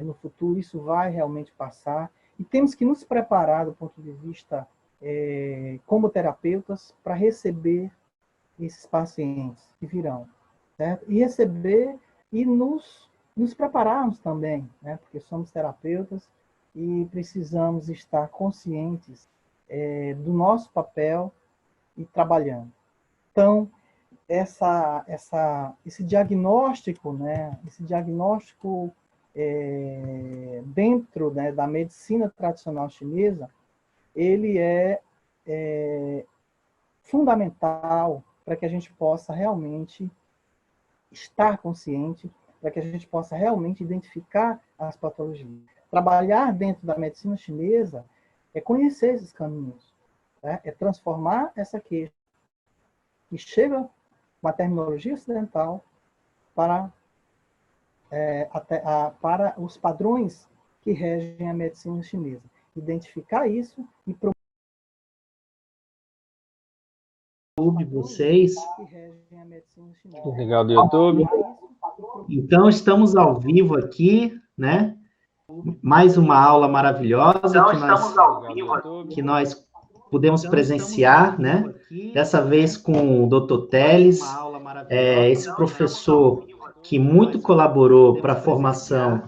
no futuro, isso vai realmente passar, e temos que nos preparar do ponto de vista como terapeutas para receber esses pacientes que virão, certo? E receber e nos prepararmos também, né? Porque somos terapeutas e precisamos estar conscientes do nosso papel e trabalhando. Então, esse diagnóstico, né? Esse diagnóstico dentro, né, da medicina tradicional chinesa, ele é fundamental para que a gente possa realmente estar consciente, para que a gente possa realmente identificar as patologias. Trabalhar dentro da medicina chinesa é conhecer esses caminhos, né? É transformar essa queixa que chega com a terminologia ocidental para para os padrões que regem a medicina chinesa. Identificar isso e YouTube, vocês. que regem a medicina chinesa. Legal do YouTube. Então, estamos ao vivo aqui, né? Mais uma aula maravilhosa que nós pudemos presenciar, né? Dessa vez com o Dr. Teles, esse professor que muito colaborou para a formação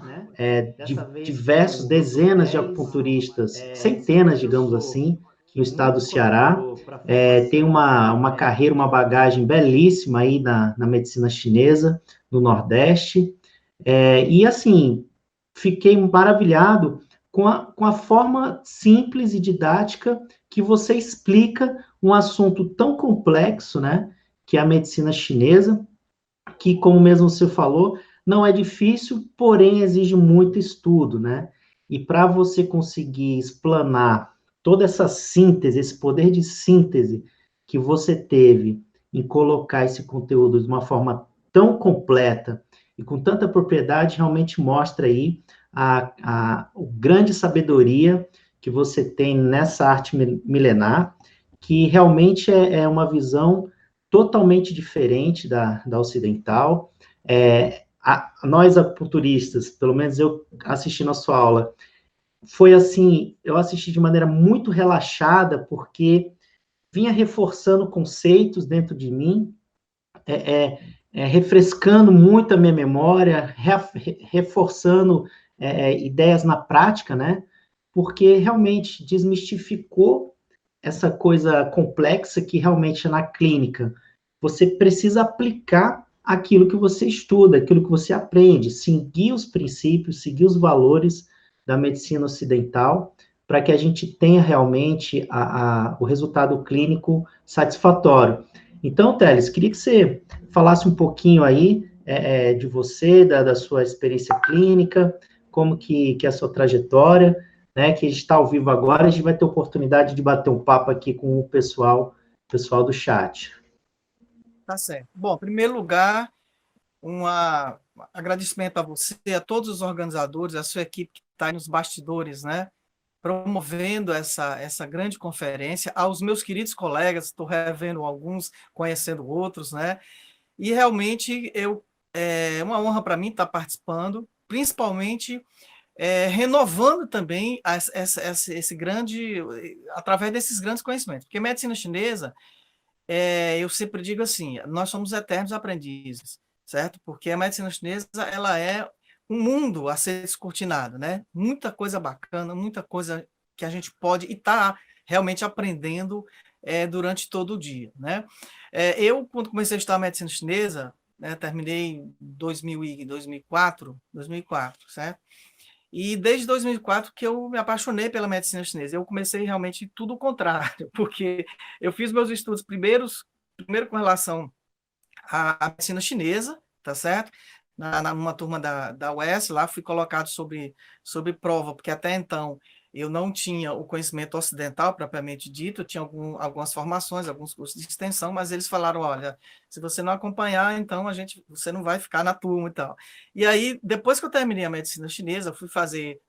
de diversos, dezenas de acupunturistas, centenas, digamos assim, no estado do Ceará. Tem uma carreira, uma bagagem belíssima aí na medicina chinesa, no Nordeste. E, assim, fiquei maravilhado com a forma simples e didática que você explica um assunto tão complexo, né, que é a medicina chinesa, que, como mesmo você falou, não é difícil, porém exige muito estudo, né? E para você conseguir explanar toda essa síntese, esse poder de síntese que você teve em colocar esse conteúdo de uma forma tão completa e com tanta propriedade, realmente mostra aí a grande sabedoria que você tem nessa arte milenar, que realmente é uma visão totalmente diferente da ocidental. Nós, acupunturistas, pelo menos eu assistindo a sua aula, foi assim, eu assisti de maneira muito relaxada, porque vinha reforçando conceitos dentro de mim, refrescando muito a minha memória, reforçando ideias na prática, né? Porque realmente desmistificou essa coisa complexa que realmente é na clínica. Você precisa aplicar aquilo que você estuda, aquilo que você aprende, seguir os princípios, seguir os valores da medicina ocidental, para que a gente tenha realmente o resultado clínico satisfatório. Então, Teles, queria que você falasse um pouquinho aí de você, da sua experiência clínica, como que é a sua trajetória, né, que a gente está ao vivo agora, a gente vai ter oportunidade de bater um papo aqui com o pessoal do chat. Tá certo. Bom, em primeiro lugar, um agradecimento a você, a todos os organizadores, a sua equipe que está aí nos bastidores, né? promovendo essa grande conferência, aos meus queridos colegas, estou revendo alguns, conhecendo outros, né? E realmente é uma honra para mim estar participando, principalmente renovando também esse grande, através desses grandes conhecimentos. Porque medicina chinesa, eu sempre digo assim, nós somos eternos aprendizes, certo? Porque a medicina chinesa, ela é um mundo a ser descortinado, né? Muita coisa bacana, muita coisa que a gente pode estar realmente aprendendo durante todo o dia, né? Eu, quando comecei a estudar medicina chinesa, né, terminei em 2004, certo? E desde 2004 que eu me apaixonei pela medicina chinesa. Eu comecei realmente tudo o contrário, porque eu fiz meus estudos primeiro com relação à medicina chinesa, tá certo? Numa turma da UES, lá fui colocado sobre prova, porque até então eu não tinha o conhecimento ocidental propriamente dito, eu tinha algumas formações, alguns cursos de extensão, mas eles falaram, olha, se você não acompanhar, então você não vai ficar na turma e tal. E aí, depois que eu terminei a medicina chinesa,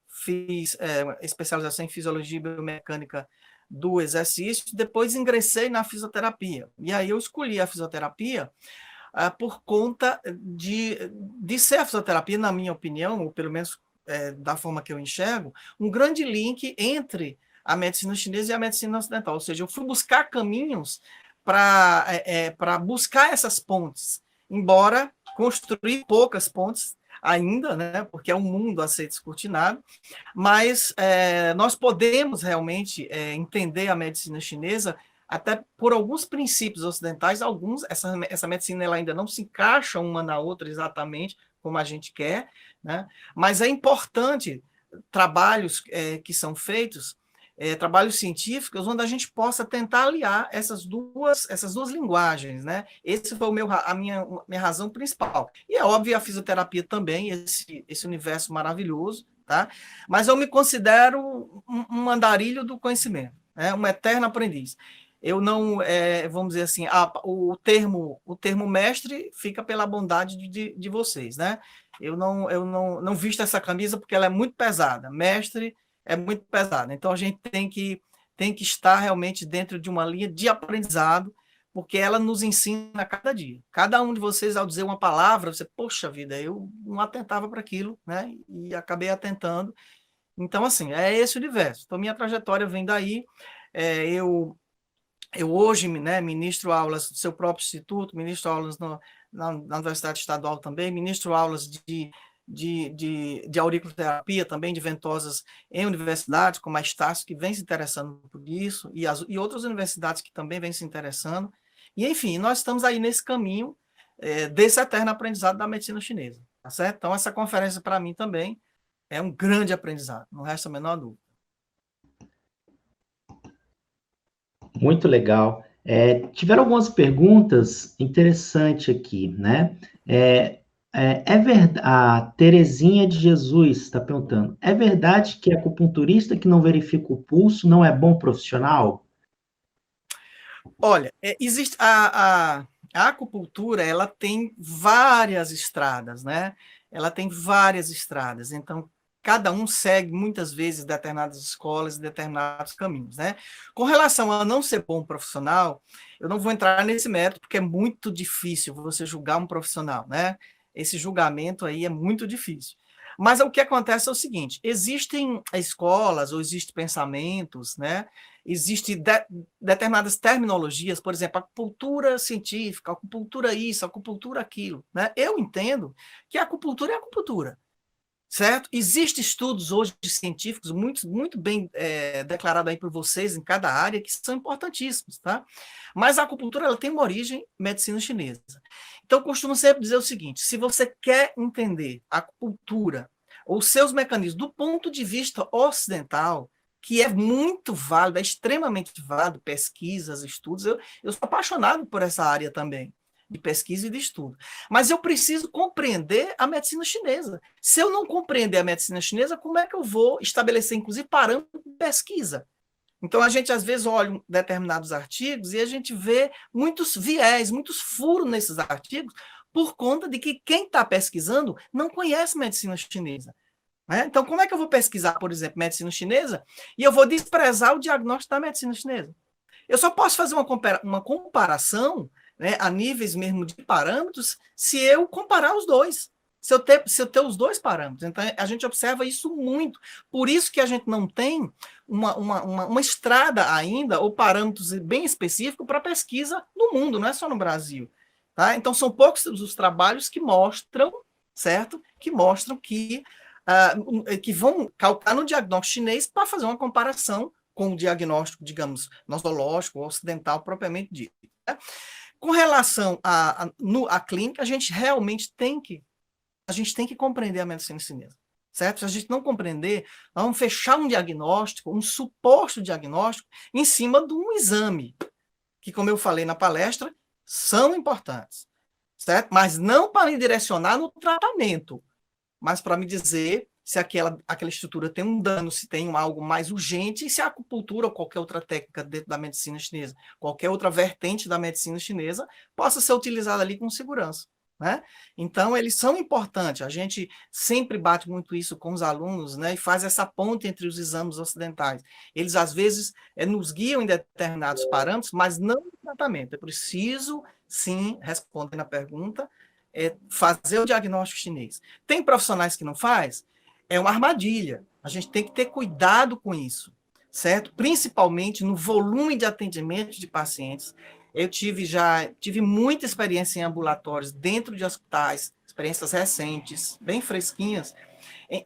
fiz especialização em fisiologia e biomecânica do exercício, depois ingressei na fisioterapia. E aí eu escolhi a fisioterapia por conta de ser a fisioterapia, na minha opinião, ou pelo menos da forma que eu enxergo, um grande link entre a medicina chinesa e a medicina ocidental. Ou seja, eu fui buscar caminhos para buscar essas pontes, embora construir poucas pontes ainda, né, porque é um mundo a ser descortinado, mas nós podemos realmente entender a medicina chinesa até por alguns princípios ocidentais, essa medicina ela ainda não se encaixa uma na outra exatamente como a gente quer, né? Mas é importante trabalhos que são feitos, trabalhos científicos, onde a gente possa tentar aliar essas duas linguagens, né? Esse foi a minha razão principal. E é óbvio a fisioterapia também, esse universo maravilhoso, tá? Mas eu me considero um andarilho do conhecimento, né? Um eterno aprendiz. Eu não, vamos dizer assim, o termo mestre fica pela bondade de vocês, né? Eu não visto essa camisa porque ela é muito pesada. Mestre é muito pesada. Então a gente tem que estar realmente dentro de uma linha de aprendizado, porque ela nos ensina a cada dia. Cada um de vocês, ao dizer uma palavra, você, poxa vida, eu não atentava para aquilo, né? E acabei atentando. Então, assim, é esse o universo. Então, minha trajetória vem daí. Eu hoje, né, ministro aulas do seu próprio instituto, ministro aulas na Universidade Estadual também, ministro aulas de auriculoterapia também, de ventosas em universidades, como a Estácio, que vem se interessando por isso, e outras universidades que também vêm se interessando. E, enfim, nós estamos aí nesse caminho desse eterno aprendizado da medicina chinesa, tá certo? Então, essa conferência, para mim, também é um grande aprendizado, não resta a menor dúvida. Muito legal. Tiveram algumas perguntas interessantes aqui, né? Verdade, a Terezinha de Jesus está perguntando: é verdade que acupunturista que não verifica o pulso não é bom profissional? Olha, existe a acupuntura, ela tem várias estradas, né? Ela tem várias estradas, então cada um segue muitas vezes determinadas escolas e determinados caminhos, né? Com relação a não ser bom profissional, eu não vou entrar nesse mérito porque é muito difícil você julgar um profissional, né? Esse julgamento aí é muito difícil. Mas o que acontece é o seguinte: existem escolas ou existem pensamentos, né? Existem determinadas terminologias, por exemplo, acupuntura científica, acupuntura isso, acupuntura aquilo, né? Eu entendo que a acupuntura é acupuntura, certo? Existem estudos hoje científicos muito bem declarados aí por vocês em cada área que são importantíssimos, tá? Mas a acupuntura ela tem uma origem medicina chinesa. Então, eu costumo sempre dizer o seguinte: se você quer entender a acupuntura ou seus mecanismos do ponto de vista ocidental, que é muito válido, é extremamente válido, pesquisas, estudos, eu sou apaixonado por essa área também, de pesquisa e de estudo. Mas eu preciso compreender a medicina chinesa. Se eu não compreender a medicina chinesa, como é que eu vou estabelecer, inclusive, parâmetros de pesquisa? Então, a gente, às vezes, olha determinados artigos e a gente vê muitos viés, muitos furos nesses artigos, por conta de que quem está pesquisando não conhece medicina chinesa. Né? Então, como é que eu vou pesquisar, por exemplo, medicina chinesa e eu vou desprezar o diagnóstico da medicina chinesa? Eu só posso fazer uma comparação, né, a níveis mesmo de parâmetros se eu comparar os dois. Se eu ter os dois parâmetros. Então, a gente observa isso muito. Por isso que a gente não tem uma estrada ainda, ou parâmetros bem específicos para pesquisa no mundo, não é só no Brasil. Tá? Então, são poucos os trabalhos que mostram, certo? Que mostram que vão calcar no diagnóstico chinês para fazer uma comparação com o diagnóstico, digamos, nosológico, ocidental, propriamente dito. Né? Com relação à clínica, a gente realmente tem que compreender a medicina chinesa. Certo? Se a gente não compreender, nós vamos fechar um diagnóstico, um suposto diagnóstico, em cima de um exame, que, como eu falei na palestra, são importantes. Certo? Mas não para me direcionar no tratamento, mas para me dizer se aquela estrutura tem um dano, se tem algo mais urgente, e se a acupuntura ou qualquer outra técnica dentro da medicina chinesa, qualquer outra vertente da medicina chinesa, possa ser utilizada ali com segurança. Né? Então, eles são importantes. A gente sempre bate muito isso com os alunos, né? E faz essa ponte entre os exames ocidentais. Eles, às vezes, nos guiam em determinados parâmetros, mas não no tratamento. É preciso, sim, respondendo a pergunta, fazer o diagnóstico chinês. Tem profissionais que não faz? É uma armadilha. A gente tem que ter cuidado com isso, certo? Principalmente no volume de atendimento de pacientes. Eu tive muita experiência em ambulatórios dentro de hospitais, experiências recentes, bem fresquinhas,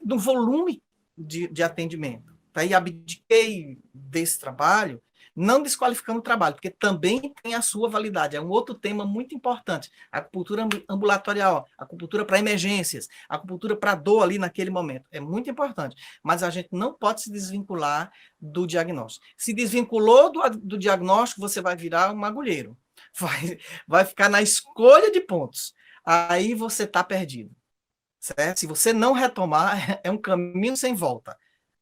no volume de atendimento. Aí abdiquei desse trabalho, não desqualificando o trabalho, porque também tem a sua validade. É um outro tema muito importante. A acupuntura ambulatorial, a acupuntura para emergências, a acupuntura para dor ali naquele momento. É muito importante. Mas a gente não pode se desvincular do diagnóstico. Se desvinculou do diagnóstico, você vai virar um agulheiro. Vai ficar na escolha de pontos. Aí você está perdido. Certo? Se você não retomar, é um caminho sem volta.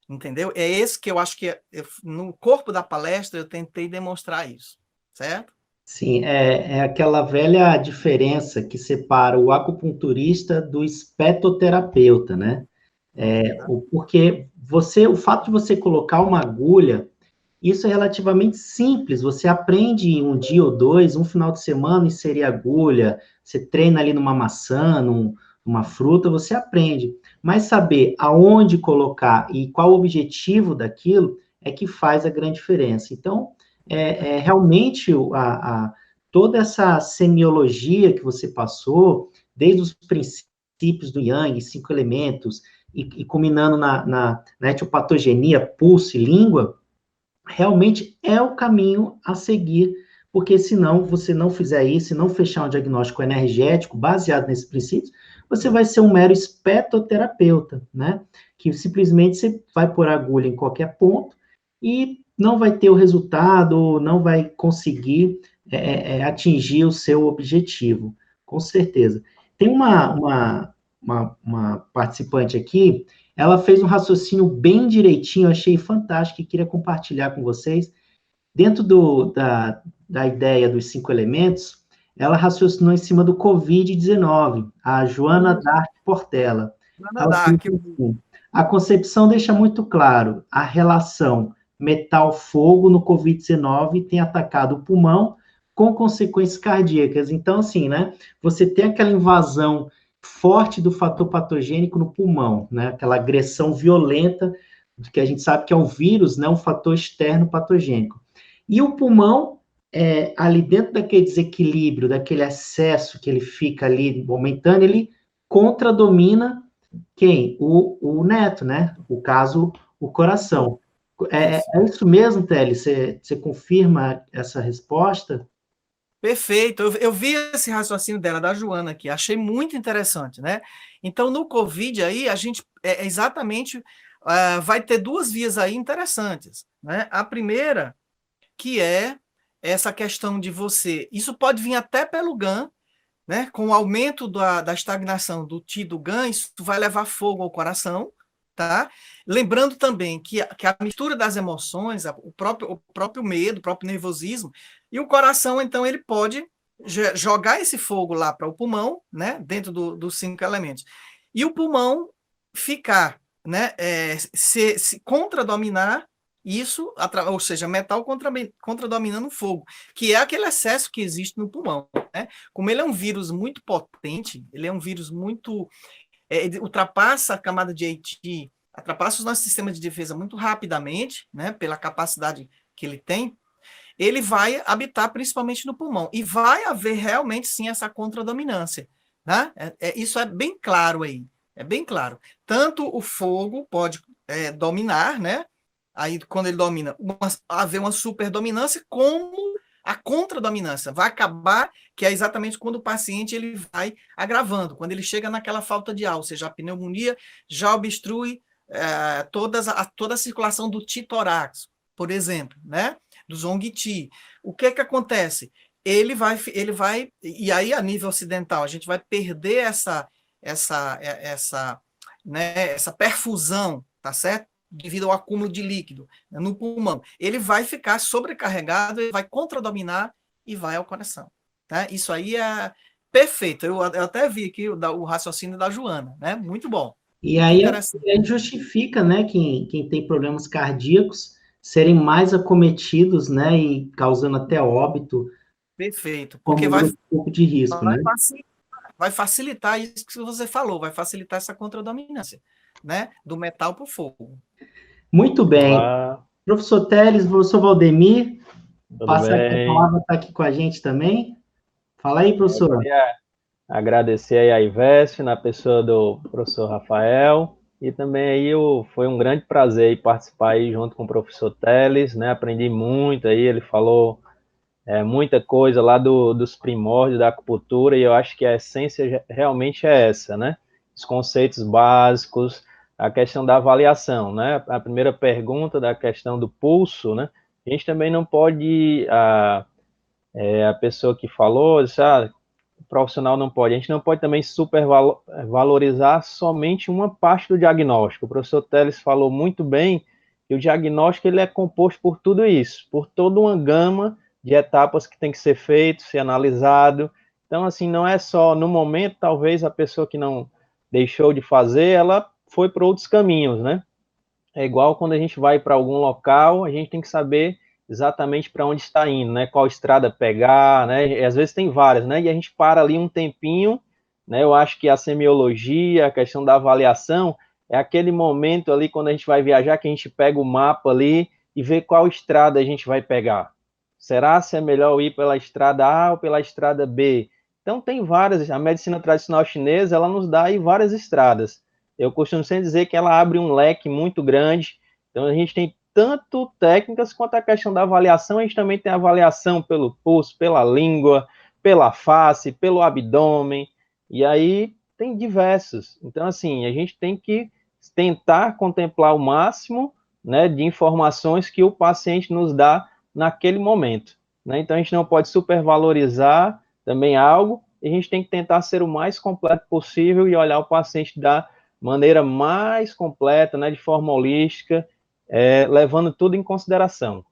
Entendeu? É esse que eu acho que no corpo da palestra eu tentei demonstrar isso, certo? Sim, é aquela velha diferença que separa o acupunturista do espetoterapeuta, né? Porque o fato de você colocar uma agulha, isso é relativamente simples. Você aprende em um dia ou dois, um final de semana, inserir agulha, você treina ali numa maçã, numa fruta, você aprende. Mas saber aonde colocar e qual o objetivo daquilo é que faz a grande diferença. Então, realmente toda essa semiologia que você passou, desde os princípios do Yang, 5 elementos, e culminando na etiopatogenia, pulso e língua, realmente é o caminho a seguir, porque senão você não fizer isso, se não fechar um diagnóstico energético baseado nesses princípios, você vai ser um mero espetoterapeuta, né? Que simplesmente você vai pôr agulha em qualquer ponto e não vai ter o resultado, não vai conseguir atingir o seu objetivo, com certeza. Tem uma participante aqui, ela fez um raciocínio bem direitinho, eu achei fantástico e queria compartilhar com vocês. Dentro da ideia dos 5 elementos, ela raciocinou em cima do Covid-19, a Joana Dark Portela. Assim, a concepção deixa muito claro a relação metal-fogo no Covid-19 tem atacado o pulmão com consequências cardíacas. Então, assim, né, você tem aquela invasão forte do fator patogênico no pulmão, né, aquela agressão violenta, que a gente sabe que é o vírus, né, um fator externo patogênico. E o pulmão, ali dentro daquele desequilíbrio, daquele excesso que ele fica ali momentâneo, ele contradomina quem? O neto, né? O caso, o coração. É isso mesmo, Teli? Você confirma essa resposta? Perfeito. Eu vi esse raciocínio dela, da Joana aqui, achei muito interessante, né? Então, no Covid aí, a gente exatamente vai ter duas vias aí interessantes, né? A primeira, que é essa questão de você... Isso pode vir até pelo GAN, né? Com o aumento da estagnação do Ti do GAN, isso vai levar fogo ao coração, tá? Lembrando também que a mistura das emoções, o próprio medo, o próprio nervosismo, e o coração, então, ele pode jogar esse fogo lá para o pulmão, né? Dentro dos 5 elementos. E o pulmão ficar né, se contradominar isso, ou seja, metal contradominando o fogo, que é aquele excesso que existe no pulmão, né? Como ele é um vírus muito potente, ele é um vírus muito... ele ultrapassa a camada de AT, ultrapassa o nosso sistema de defesa muito rapidamente, né, pela capacidade que ele tem, ele vai habitar principalmente no pulmão, e vai haver realmente, sim, essa contradominância, né? Isso é bem claro aí, é bem claro. Tanto o fogo pode dominar, né? Aí, quando ele domina, haver uma superdominância, como a contradominância. Vai acabar, que é exatamente quando o paciente ele vai agravando, quando ele chega naquela falta de ar, ou seja, a pneumonia já obstrui toda a circulação do T-torácico, por exemplo, né? Do Zong-Ti. O que acontece? Ele vai, e aí a nível ocidental, a gente vai perder essa perfusão, tá certo? Devido ao acúmulo de líquido, né, no pulmão. Ele vai ficar sobrecarregado, ele vai contradominar e vai ao coração. Tá? Isso aí é perfeito. Eu até vi aqui o raciocínio da Joana, né? Muito bom. E aí justifica, né, quem tem problemas cardíacos serem mais acometidos, né, e causando até óbito. Perfeito, porque vai um pouco de risco, né? Vai facilitar isso que você falou, vai facilitar essa contradominância, né, do metal para o fogo. Muito bem. Olá. Professor Teles, professor Valdemir, passa aqui a palavra, está aqui com a gente também. Fala aí, professor. Eu queria agradecer aí a Ivesp, na pessoa do professor Rafael, e também aí foi um grande prazer aí participar aí junto com o professor Teles, né? Aprendi muito aí, ele falou muita coisa lá dos primórdios da acupuntura, e eu acho que a essência realmente é essa, né? Os conceitos básicos, a questão da avaliação, né? A primeira pergunta da questão do pulso, né? A gente também não pode, a pessoa que falou, disse, o profissional não pode, a gente não pode também supervalorizar somente uma parte do diagnóstico. O professor Teles falou muito bem que o diagnóstico ele é composto por tudo isso, por toda uma gama de etapas que tem que ser feito, ser analisado. Então, assim, não é só no momento, talvez a pessoa que não deixou de fazer, ela foi para outros caminhos, né? É igual quando a gente vai para algum local, a gente tem que saber exatamente para onde está indo, né? Qual estrada pegar, né? E às vezes tem várias, né? E a gente para ali um tempinho, né? Eu acho que a semiologia, a questão da avaliação, é aquele momento ali quando a gente vai viajar que a gente pega o mapa ali e vê qual estrada a gente vai pegar. Será se é melhor ir pela estrada A ou pela estrada B? Então tem várias, a medicina tradicional chinesa, ela nos dá aí várias estradas. Eu costumo sempre dizer que ela abre um leque muito grande, então a gente tem tanto técnicas quanto a questão da avaliação, a gente também tem a avaliação pelo pulso, pela língua, pela face, pelo abdômen, e aí tem diversos. Então, assim, a gente tem que tentar contemplar o máximo, né, de informações que o paciente nos dá naquele momento, né? Então, a gente não pode supervalorizar também algo, e a gente tem que tentar ser o mais completo possível e olhar o paciente da maneira mais completa, né, de forma holística, levando tudo em consideração.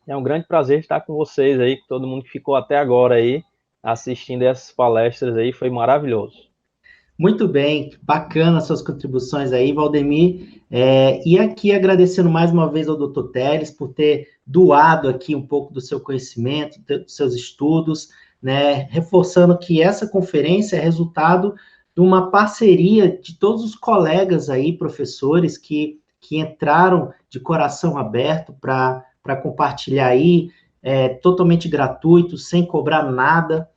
É um grande prazer estar com vocês aí, com todo mundo que ficou até agora aí, assistindo essas palestras aí, foi maravilhoso. Muito bem, bacana suas contribuições aí, Valdemir. E aqui agradecendo mais uma vez ao Dr. Teles por ter doado aqui um pouco do seu conhecimento, dos seus estudos, né, reforçando que essa conferência é resultado de uma parceria de todos os colegas aí, professores, que entraram de coração aberto para compartilhar aí, totalmente gratuito, sem cobrar nada,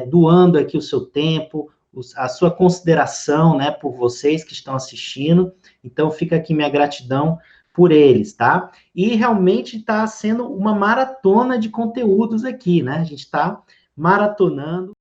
doando aqui o seu tempo, a sua consideração, né, por vocês que estão assistindo. Então, fica aqui minha gratidão por eles, tá? E realmente está sendo uma maratona de conteúdos aqui, né? A gente está maratonando